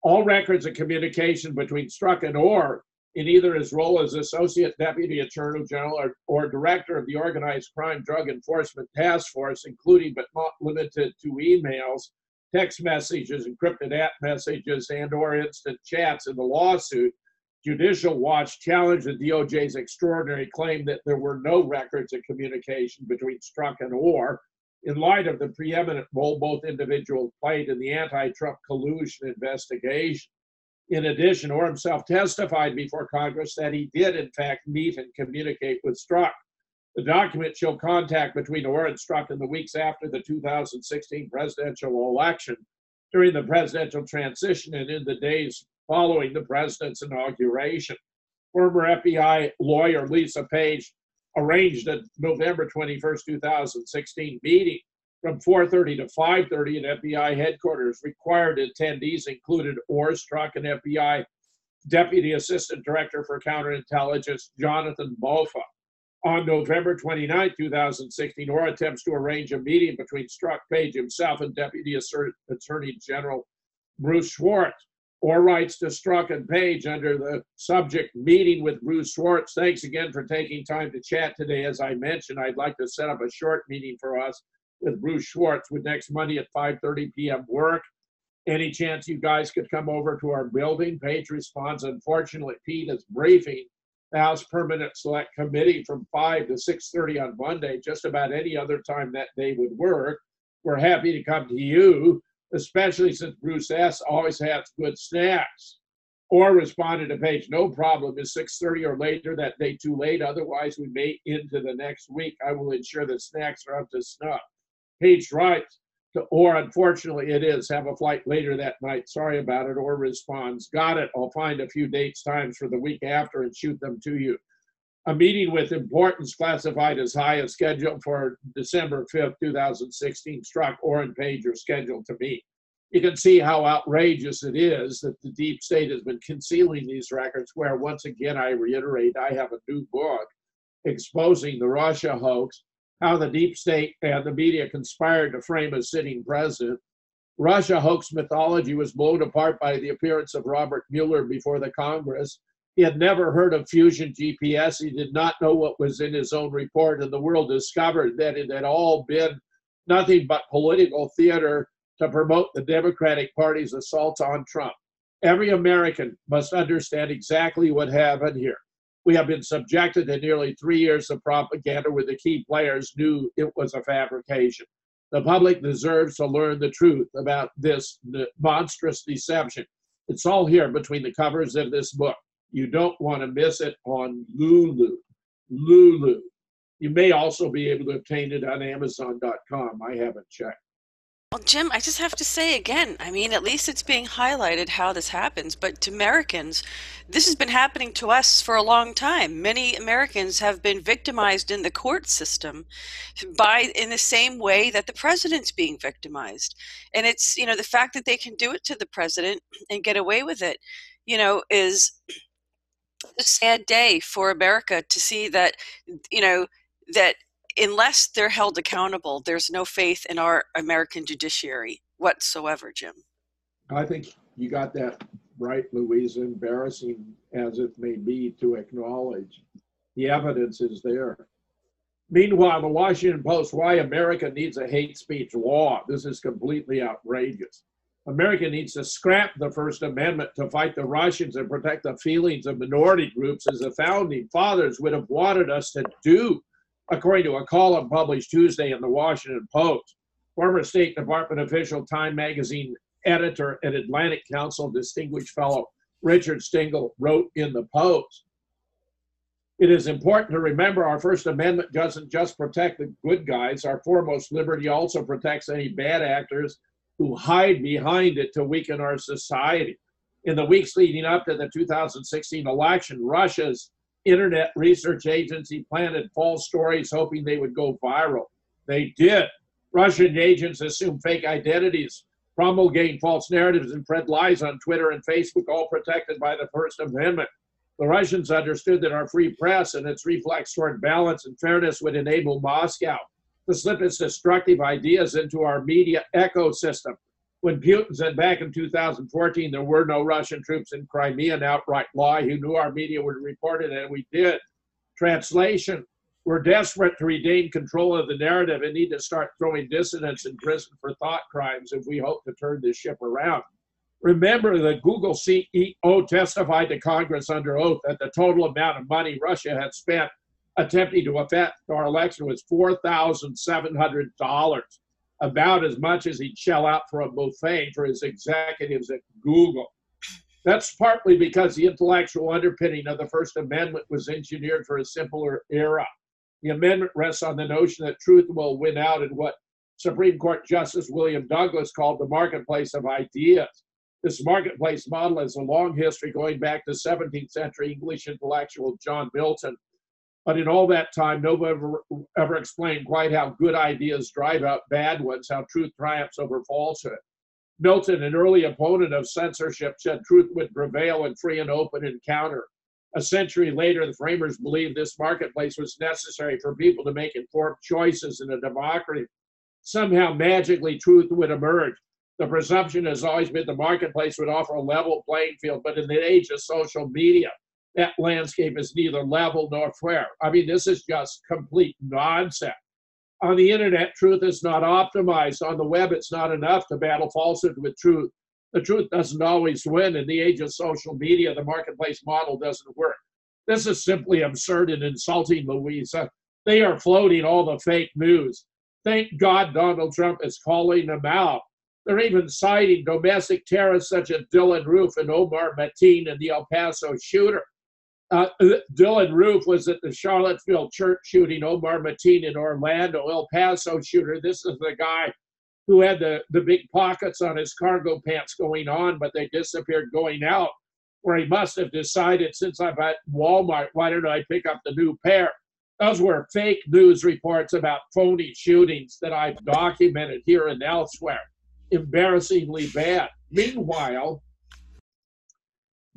All records of communication between Strzok and Orr, in either his role as Associate Deputy Attorney General or Director of the Organized Crime Drug Enforcement Task Force, including but not limited to emails, text messages, encrypted app messages, and/or instant chats in the lawsuit, Judicial Watch challenged the DOJ's extraordinary claim that there were no records of communication between Strzok and Orr in light of the preeminent role both individuals played in the anti-Trump collusion investigation. In addition, Orr himself testified before Congress that he did, in fact, meet and communicate with Strzok. The document showed contact between Orr and Strzok in the weeks after the 2016 presidential election, during the presidential transition, and in the days following the president's inauguration. Former FBI lawyer Lisa Page arranged a November 21st, 2016 meeting from 4:30 to 5:30 at FBI headquarters. Required attendees included Orr, Strzok, and FBI Deputy Assistant Director for Counterintelligence Jonathan Mofa. On November 29, 2016, Orr attempts to arrange a meeting between Strzok, Page himself, and Deputy Attorney General Bruce Schwartz. Orr writes to Strzok and Page under the subject, meeting with Bruce Schwartz. Thanks again for taking time to chat today. As I mentioned, I'd like to set up a short meeting for us with Bruce Schwartz with next Monday at 5:30 p.m. work. Any chance you guys could come over to our building? Page responds, unfortunately, Pete is briefing the House Permanent Select Committee from 5 to 6:30 on Monday. Just about any other time that day would work. We're happy to come to you, especially since Bruce S. always has good snacks. Orr responded to Page, no problem. Is 6:30 or later that day too late? Otherwise, we may into the next week. I will ensure the snacks are up to snuff. Page writes to Orr, unfortunately it is. Have a flight later that night. Sorry about it. Orr responds, got it. I'll find a few dates, times for the week after and shoot them to you. A meeting with importance classified as high is scheduled for December 5th, 2016. Strzok, Orr, and Page are scheduled to meet. You can see how outrageous it is that the deep state has been concealing these records, where once again, I reiterate, I have a new book exposing the Russia hoax, how the deep state and the media conspired to frame a sitting president. Russia hoax mythology was blown apart by the appearance of Robert Mueller before the Congress. He had never heard of fusion GPS. He did not know what was in his own report, and the world discovered that it had all been nothing but political theater to promote the Democratic Party's assault on Trump. Every American must understand exactly what happened here. We have been subjected to nearly 3 years of propaganda where the key players knew it was a fabrication. The public deserves to learn the truth about this monstrous deception. It's all here between the covers of this book. You don't want to miss it on Lulu. Lulu. You may also be able to obtain it on Amazon.com. I haven't checked. Well, Jim, I just have to say again, I mean, at least it's being highlighted how this happens. But to Americans, this has been happening to us for a long time. Many Americans have been victimized in the court system in the same way that the president's being victimized. And it's, you know, the fact that they can do it to the president and get away with it, you know, is a sad day for America to see that, you know, that unless they're held accountable, there's no faith in our American judiciary whatsoever, Jim. I think you got that right, Louisa. Embarrassing as it may be to acknowledge, the evidence is there. Meanwhile, the Washington Post, why America needs a hate speech law. This is completely outrageous. America needs to scrap the First Amendment to fight the Russians and protect the feelings of minority groups, as the founding fathers would have wanted us to do, according to a column published Tuesday in the Washington Post. Former State Department official, Time magazine editor, and Atlantic Council distinguished fellow Richard Stengel wrote in the Post, it is important to remember our First Amendment doesn't just protect the good guys. Our foremost liberty also protects any bad actors who hide behind it to weaken our society. In the weeks leading up to the 2016 election, Russia's Internet Research Agency planted false stories hoping they would go viral. They did. Russian agents assumed fake identities, promulgating false narratives, and spread lies on Twitter and Facebook, all protected by the First Amendment. The Russians understood that our free press and its reflex toward balance and fairness would enable Moscow to slip its destructive ideas into our media ecosystem. When Putin said back in 2014 there were no Russian troops in Crimea, an outright lie, he knew our media would report it, and we did. Translation, we're desperate to regain control of the narrative and need to start throwing dissidents in prison for thought crimes if we hope to turn this ship around. Remember that Google CEO testified to Congress under oath that the total amount of money Russia had spent attempting to affect our election was $4,700. About as much as he'd shell out for a buffet for his executives at Google. That's partly because the intellectual underpinning of the First Amendment was engineered for a simpler era. The amendment rests on the notion that truth will win out in what Supreme Court Justice William Douglas called the marketplace of ideas. This marketplace model has a long history going back to 17th century English intellectual John Milton. But in all that time, nobody ever explained quite how good ideas drive out bad ones, how truth triumphs over falsehood. Milton, an early opponent of censorship, said truth would prevail in free and open encounter. A century later, the framers believed this marketplace was necessary for people to make informed choices in a democracy. Somehow, magically, truth would emerge. The presumption has always been the marketplace would offer a level playing field, but in the age of social media, that landscape is neither level nor fair. I mean, this is just complete nonsense. On the internet, truth is not optimized. On the web, it's not enough to battle falsehood with truth. The truth doesn't always win. In the age of social media, the marketplace model doesn't work. This is simply absurd and insulting, Louisa. They are floating all the fake news. Thank God Donald Trump is calling them out. They're even citing domestic terrorists such as Dylan Roof and Omar Mateen and the El Paso shooter. Dylan Roof was at the Charlottesville church shooting, Omar Mateen in Orlando. El Paso shooter, this is the guy who had the big pockets on his cargo pants going on, but they disappeared going out, where he must have decided, since I'm at Walmart, why don't I pick up the new pair? Those were fake news reports about phony shootings that I've documented here and elsewhere. Embarrassingly bad. Meanwhile,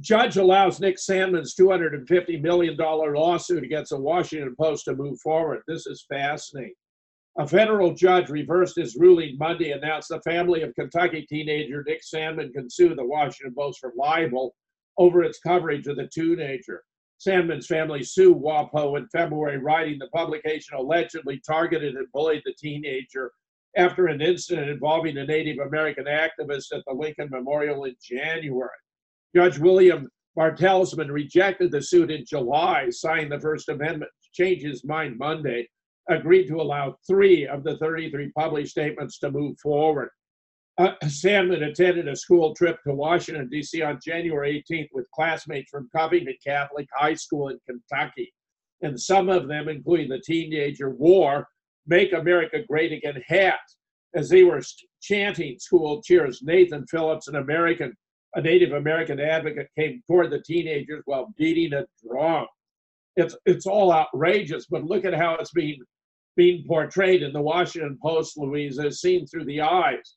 judge allows Nick Sandmann's $250 million lawsuit against the Washington Post to move forward. This is fascinating. A federal judge reversed his ruling Monday, announced the family of Kentucky teenager Nick Sandmann can sue the Washington Post for libel over its coverage of the teenager. Sandmann's family sued WAPO in February, writing the publication allegedly targeted and bullied the teenager after an incident involving a Native American activist at the Lincoln Memorial in January. Judge William Bartelsman rejected the suit in July, signed the First Amendment, changed his mind Monday, agreed to allow 3 of the 33 published statements to move forward. Sandmann attended a school trip to Washington, D.C. on January 18th with classmates from Covington Catholic High School in Kentucky. And some of them, including the teenager, wore Make America Great Again hats as they were chanting school cheers. Nathan Phillips, a Native American advocate, came toward the teenagers while beating a drum. It's all outrageous, but look at how it's being portrayed in the Washington Post, Louisa, seen through the eyes.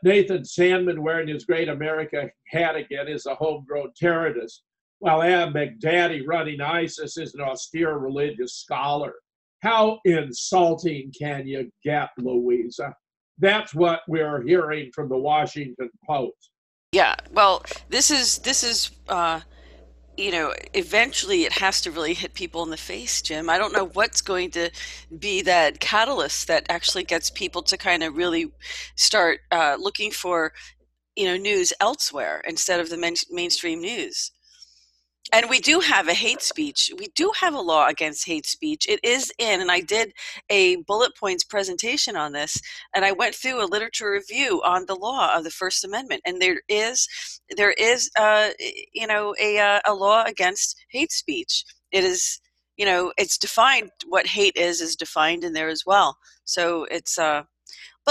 Nathan Sandmann wearing his Great America hat again is a homegrown terrorist, while Baghdadi running ISIS is an austere religious scholar. How insulting can you get, Louisa? That's what we're hearing from the Washington Post. Yeah, well, this is eventually it has to really hit people in the face, Jim. I don't know what's going to be that catalyst that actually gets people to kind of really start looking for, news elsewhere instead of the mainstream news. And we do have a hate speech. We do have a law against hate speech. It is in, and I did a bullet points presentation on this, and I went through a literature review on the law of the First Amendment. And there is a law against hate speech. It is, it's defined. What hate is defined in there as well. So it's, but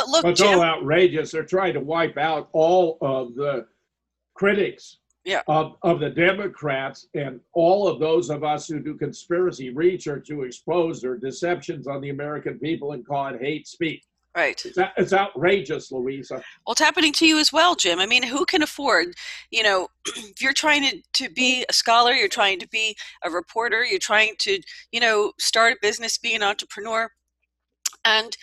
look, it's Jim, all outrageous. They're trying to wipe out all of the critics. Yeah. Of the Democrats and all of those of us who do conspiracy research to expose their deceptions on the American people and call it hate speech. Right. It's outrageous, Louisa. Well, it's happening to you as well, Jim. I mean, who can afford, if you're trying to be a scholar, you're trying to be a reporter, you're trying to, start a business, be an entrepreneur, and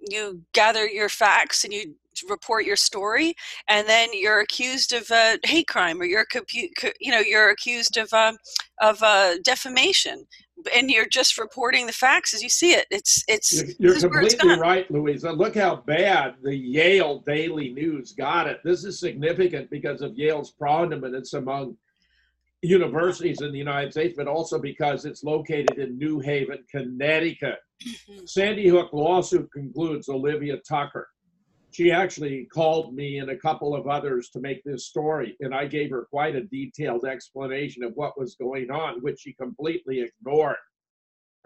you gather your facts and you report your story, and then you're accused of hate crime, or you're accused of defamation, and you're just reporting the facts as you see it. You're completely right, Louisa. Look how bad the Yale Daily News got it. This is significant because of Yale's prominence among universities in the United States, but also because it's located in New Haven, Connecticut. Sandy Hook lawsuit concludes, Olivia Tucker. She actually called me and a couple of others to make this story, and I gave her quite a detailed explanation of what was going on, which she completely ignored.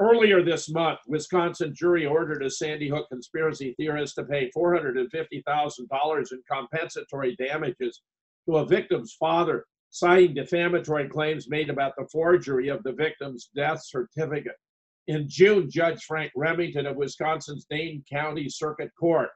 Earlier this month, Wisconsin jury ordered a Sandy Hook conspiracy theorist to pay $450,000 in compensatory damages to a victim's father, citing defamatory claims made about the forgery of the victim's death certificate. In June, Judge Frank Remington of Wisconsin's Dane County Circuit Court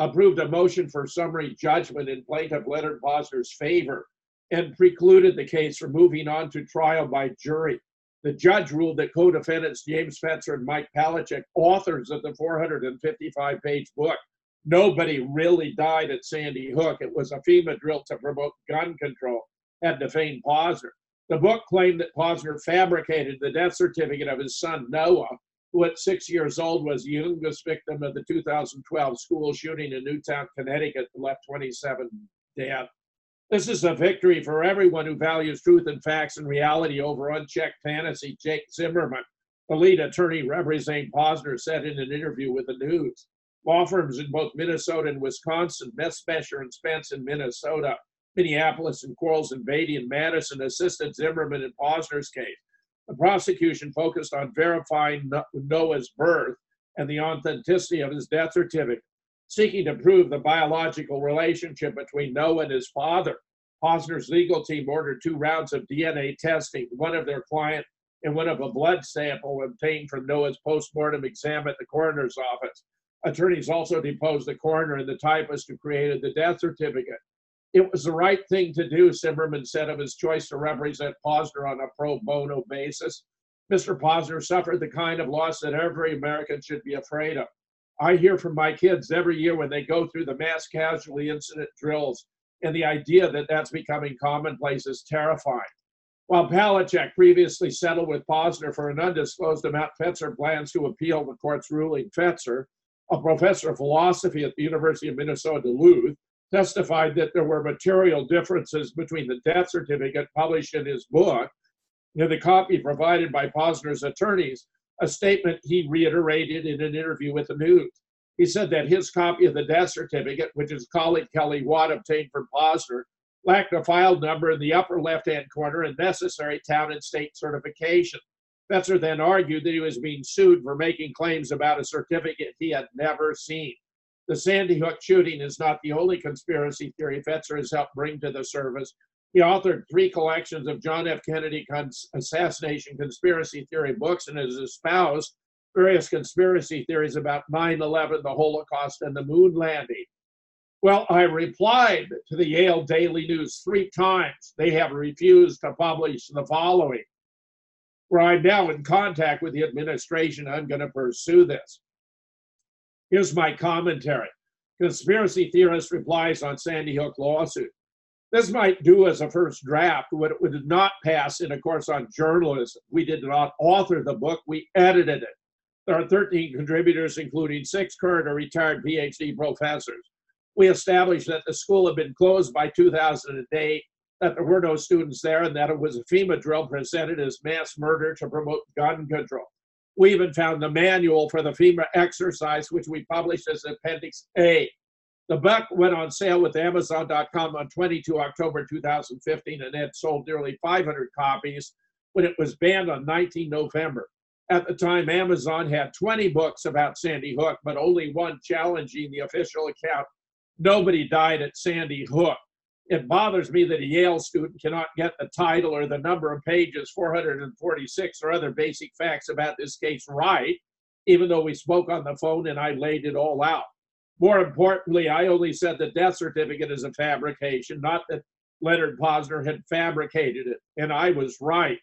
approved a motion for summary judgment in plaintiff Leonard Posner's favor and precluded the case from moving on to trial by jury. The judge ruled that co-defendants James Fetzer and Mike Palachuk, authors of the 455-page book, Nobody Really Died at Sandy Hook, it was a FEMA drill to promote gun control, had defamed Posner. The book claimed that Posner fabricated the death certificate of his son Noah, who at 6 years old was the youngest victim of the 2012 school shooting in Newtown, Connecticut, that left 27 dead. This is a victory for everyone who values truth and facts and reality over unchecked fantasy. Jake Zimmerman, the lead attorney representing Posner, said in an interview with the News. Law firms in both Minnesota and Wisconsin, Mesbecher and Spence in Minnesota, Minneapolis and Quarles and Beatty in Madison, assisted Zimmerman in Posner's case. The prosecution focused on verifying Noah's birth and the authenticity of his death certificate, seeking to prove the biological relationship between Noah and his father. Posner's legal team ordered 2 rounds of DNA testing, one of their client and one of a blood sample obtained from Noah's postmortem exam at the coroner's office. Attorneys also deposed the coroner and the typist who created the death certificate. It was the right thing to do, Zimmerman said of his choice to represent Posner on a pro bono basis. Mr. Posner suffered the kind of loss that every American should be afraid of. I hear from my kids every year when they go through the mass casualty incident drills, and the idea that that's becoming commonplace is terrifying. While Palachuk previously settled with Posner for an undisclosed amount, Fetzer plans to appeal the court's ruling. Fetzer, a professor of philosophy at the University of Minnesota Duluth, testified that there were material differences between the death certificate published in his book and the copy provided by Posner's attorneys, a statement he reiterated in an interview with the News. He said that his copy of the death certificate, which his colleague Kelly Watt obtained from Posner, lacked a file number in the upper left-hand corner and necessary town and state certification. Fetzer then argued that he was being sued for making claims about a certificate he had never seen. The Sandy Hook shooting is not the only conspiracy theory Fetzer has helped bring to the service. He authored 3 collections of John F. Kennedy assassination conspiracy theory books and has espoused various conspiracy theories about 9/11, the Holocaust, and the moon landing. Well, I replied to the Yale Daily News 3 times. They have refused to publish the following. Where I'm now in contact with the administration, I'm going to pursue this. Here's my commentary. Conspiracy theorist replies on Sandy Hook lawsuit. This might do as a first draft what it would not pass in a course on journalism. We did not author the book, we edited it. There are 13 contributors, including 6 current or retired PhD professors. We established that the school had been closed by 2008, that there were no students there, and that it was a FEMA drill presented as mass murder to promote gun control. We even found the manual for the FEMA exercise, which we published as Appendix A. The book went on sale with Amazon.com on 22 October 2015 and had sold nearly 500 copies when it was banned on 19 November. At the time, Amazon had 20 books about Sandy Hook, but only one challenging the official account. Nobody died at Sandy Hook. It bothers me that a Yale student cannot get the title or the number of pages, 446, or other basic facts about this case right, even though we spoke on the phone and I laid it all out. More importantly, I only said the death certificate is a fabrication, not that Leonard Posner had fabricated it, and I was right.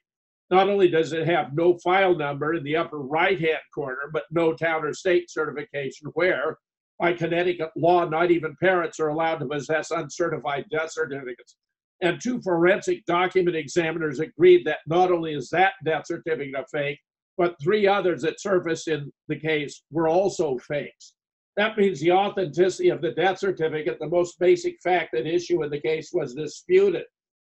Not only does it have no file number in the upper right-hand corner, but no town or state certification where, by Connecticut law, not even parents are allowed to possess uncertified death certificates. And 2 forensic document examiners agreed that not only is that death certificate a fake, but 3 others that surfaced in the case were also fakes. That means the authenticity of the death certificate, the most basic fact at issue in the case, was disputed.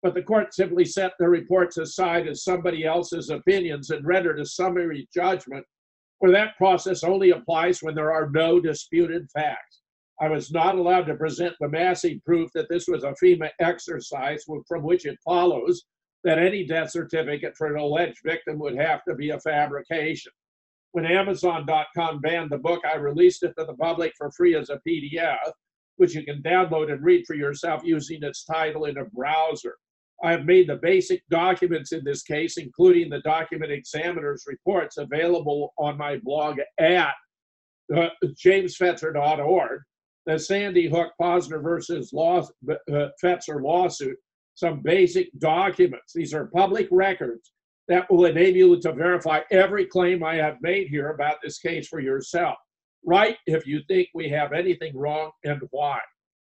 But the court simply set the reports aside as somebody else's opinions and rendered a summary judgment, where that process only applies when there are no disputed facts. I was not allowed to present the massive proof that this was a FEMA exercise, from which it follows that any death certificate for an alleged victim would have to be a fabrication. When Amazon.com banned the book, I released it to the public for free as a PDF, which you can download and read for yourself using its title in a browser. I have made the basic documents in this case, including the document examiner's reports, available on my blog at jamesfetzer.org. The Sandy Hook Posner versus Fetzer lawsuit, some basic documents. These are public records that will enable you to verify every claim I have made here about this case for yourself. Write if you think we have anything wrong and why.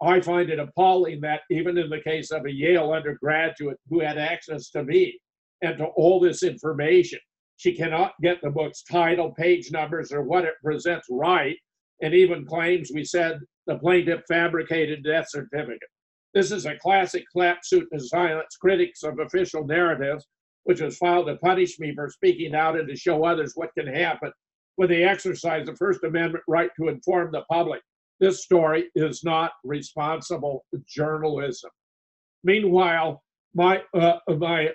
I find it appalling that even in the case of a Yale undergraduate who had access to me and to all this information, she cannot get the book's title, page numbers, or what it presents right, and even claims we said the plaintiff fabricated death certificate. This is a classic clap suit to silence critics of official narratives, which was filed to punish me for speaking out and to show others what can happen when they exercise the First Amendment right to inform the public. This story is not responsible journalism. Meanwhile, my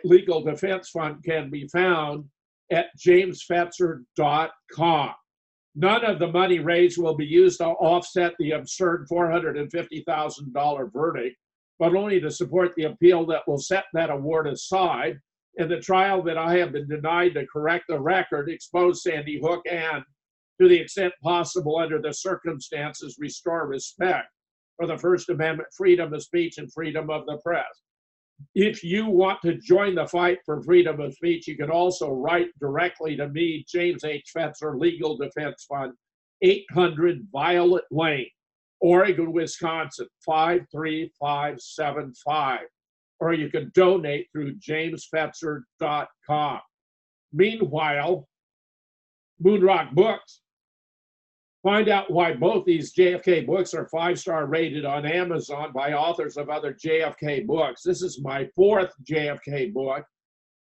legal defense fund can be found at jamesfetzer.com. None of the money raised will be used to offset the absurd $450,000 verdict, but only to support the appeal that will set that award aside, and the trial that I have been denied to correct the record, expose Sandy Hook, and, to the extent possible under the circumstances, restore respect for the First Amendment, freedom of speech, and freedom of the press. If you want to join the fight for freedom of speech, you can also write directly to me, James H. Fetzer, Legal Defense Fund, 800 Violet Lane, Oregon, Wisconsin, 53575. Or you can donate through jamesfetzer.com. Meanwhile, Moonrock Books. Find out why both these JFK books are 5-star rated on Amazon by authors of other JFK books. This is my 4th JFK book,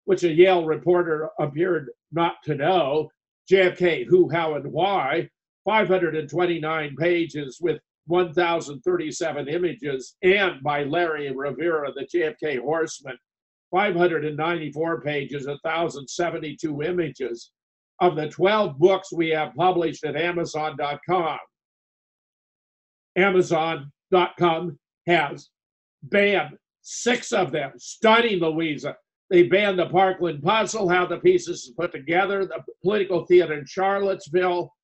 which a Yale reporter appeared not to know. JFK, Who, How, and Why, 529 pages with 1,037 images, and by Larry Rivera, the JFK Horseman, 594 pages, 1,072 images. Of the 12 books we have published at Amazon.com, Amazon.com has banned 6 of them. Stunning, Louisa. They banned the Parkland Puzzle, How the Pieces Put Together, the Political Theater in Charlottesville.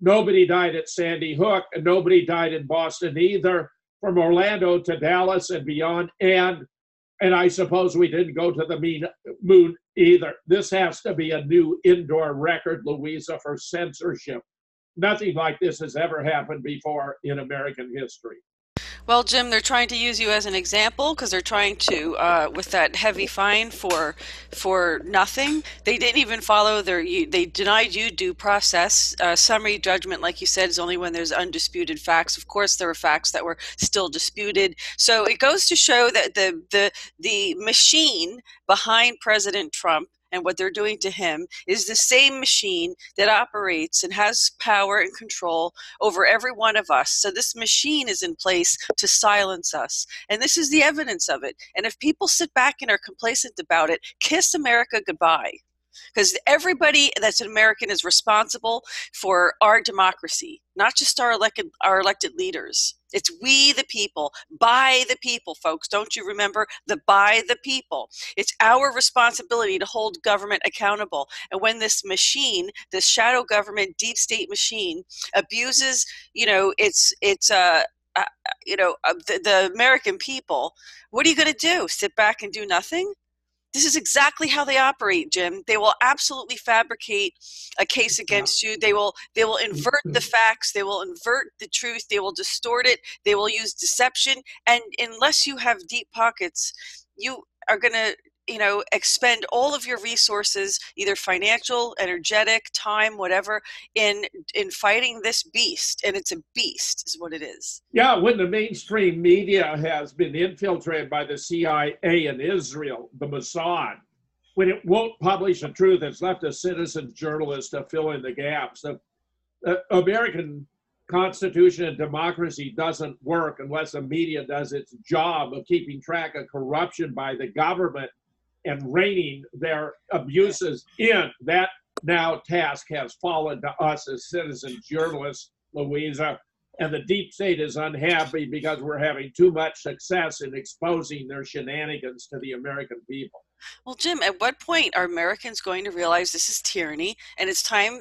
Nobody died at Sandy Hook, and nobody died in Boston either. From Orlando to Dallas and beyond, and I suppose we didn't go to the moon either. This has to be a new indoor record, Louisa, for censorship. Nothing like this has ever happened before in American history. Well, Jim, they're trying to use you as an example because they're trying to, with that heavy fine for nothing. They didn't even follow they denied you due process. Summary judgment, like you said, is only when there's undisputed facts. Of course, there were facts that were still disputed. So it goes to show that the machine behind President Trump and what they're doing to him is the same machine that operates and has power and control over every one of us. So this machine is in place to silence us. And this is the evidence of it. And if people sit back and are complacent about it, kiss America goodbye. Because everybody that's an American is responsible for our democracy, not just our elected leaders. It's we the people, by the people, folks. Don't you remember the by the people? It's our responsibility to hold government accountable. And when this machine, this shadow government, deep state machine, abuses, the American people, what are you going to do? Sit back and do nothing? This is exactly how they operate, Jim. They will absolutely fabricate a case against you. They will invert the facts. They will invert the truth. They will distort it. They will use deception. And unless you have deep pockets, you are going to, expend all of your resources, either financial, energetic, time, whatever, in fighting this beast. And it's a beast is what it is. Yeah, when the mainstream media has been infiltrated by the CIA and Israel, the Mossad, when it won't publish the truth, it's left to citizen journalists to fill in the gaps. The American Constitution and democracy doesn't work unless the media does its job of keeping track of corruption by the government and reining their abuses in. That now task has fallen to us as citizen journalists, Louisa, and the deep state is unhappy because we're having too much success in exposing their shenanigans to the American people. Well, Jim, at what point are Americans going to realize this is tyranny and it's time?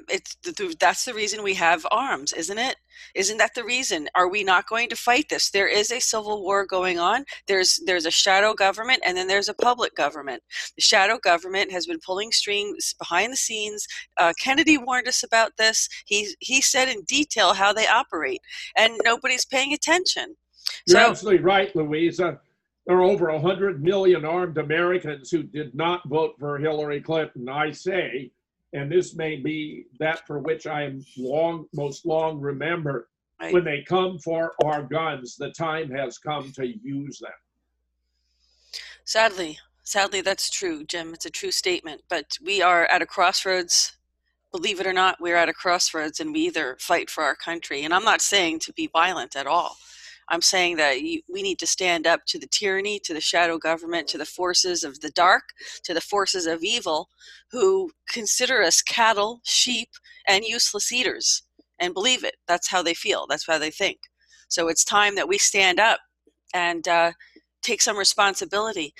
That's the reason we have arms, isn't it? Isn't that the reason? Are we not going to fight this? There is a civil war going on. There's a shadow government, and then there's a public government. The shadow government has been pulling strings behind the scenes. Kennedy warned us about this. He said in detail how they operate, and nobody's paying attention. You're absolutely right, Louisa. There are over 100 million armed Americans who did not vote for Hillary Clinton, I say, and this may be that for which I am most long remembered. Right. When they come for our guns, the time has come to use them. Sadly, that's true, Jim. It's a true statement, but we are at a crossroads. Believe it or not, we're at a crossroads, and we either fight for our country. And I'm not saying to be violent at all. I'm saying that we need to stand up to the tyranny, to the shadow government, to the forces of the dark, to the forces of evil who consider us cattle, sheep, and useless eaters. And believe it, that's how they feel. That's how they think. So it's time that we stand up and take some responsibility.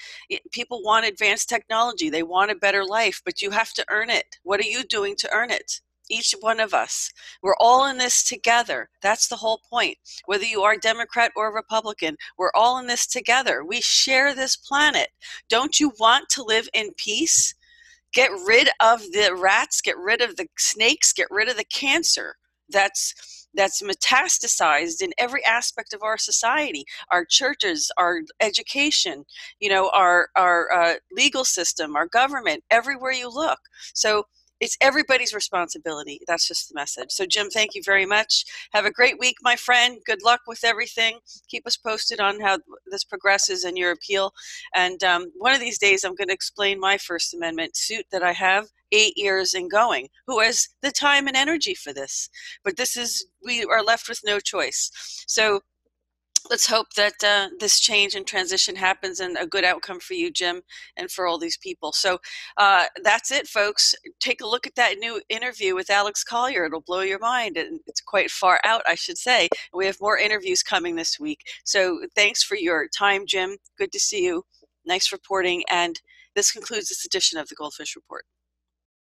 People want advanced technology. They want a better life, but you have to earn it. What are you doing to earn it? Each one of us. We're all in this together. That's the whole point. Whether you are Democrat or Republican, we're all in this together. We share this planet. Don't you want to live in peace? Get rid of the rats, get rid of the snakes, get rid of the cancer that's metastasized in every aspect of our society, our churches, our education, our legal system, our government, everywhere you look. So it's everybody's responsibility. That's just the message. So, Jim, thank you very much. Have a great week, my friend. Good luck with everything. Keep us posted on how this progresses and your appeal. And one of these days, I'm going to explain my First Amendment suit that I have 8 years and going. Who has the time and energy for this? But we are left with no choice. So let's hope that this change and transition happens and a good outcome for you, Jim, and for all these people. So that's it, folks. Take a look at that new interview with Alex Collier. It'll blow your mind. And it's quite far out, I should say. We have more interviews coming this week. So thanks for your time, Jim. Good to see you. Nice reporting. And this concludes this edition of the GoldFish Report.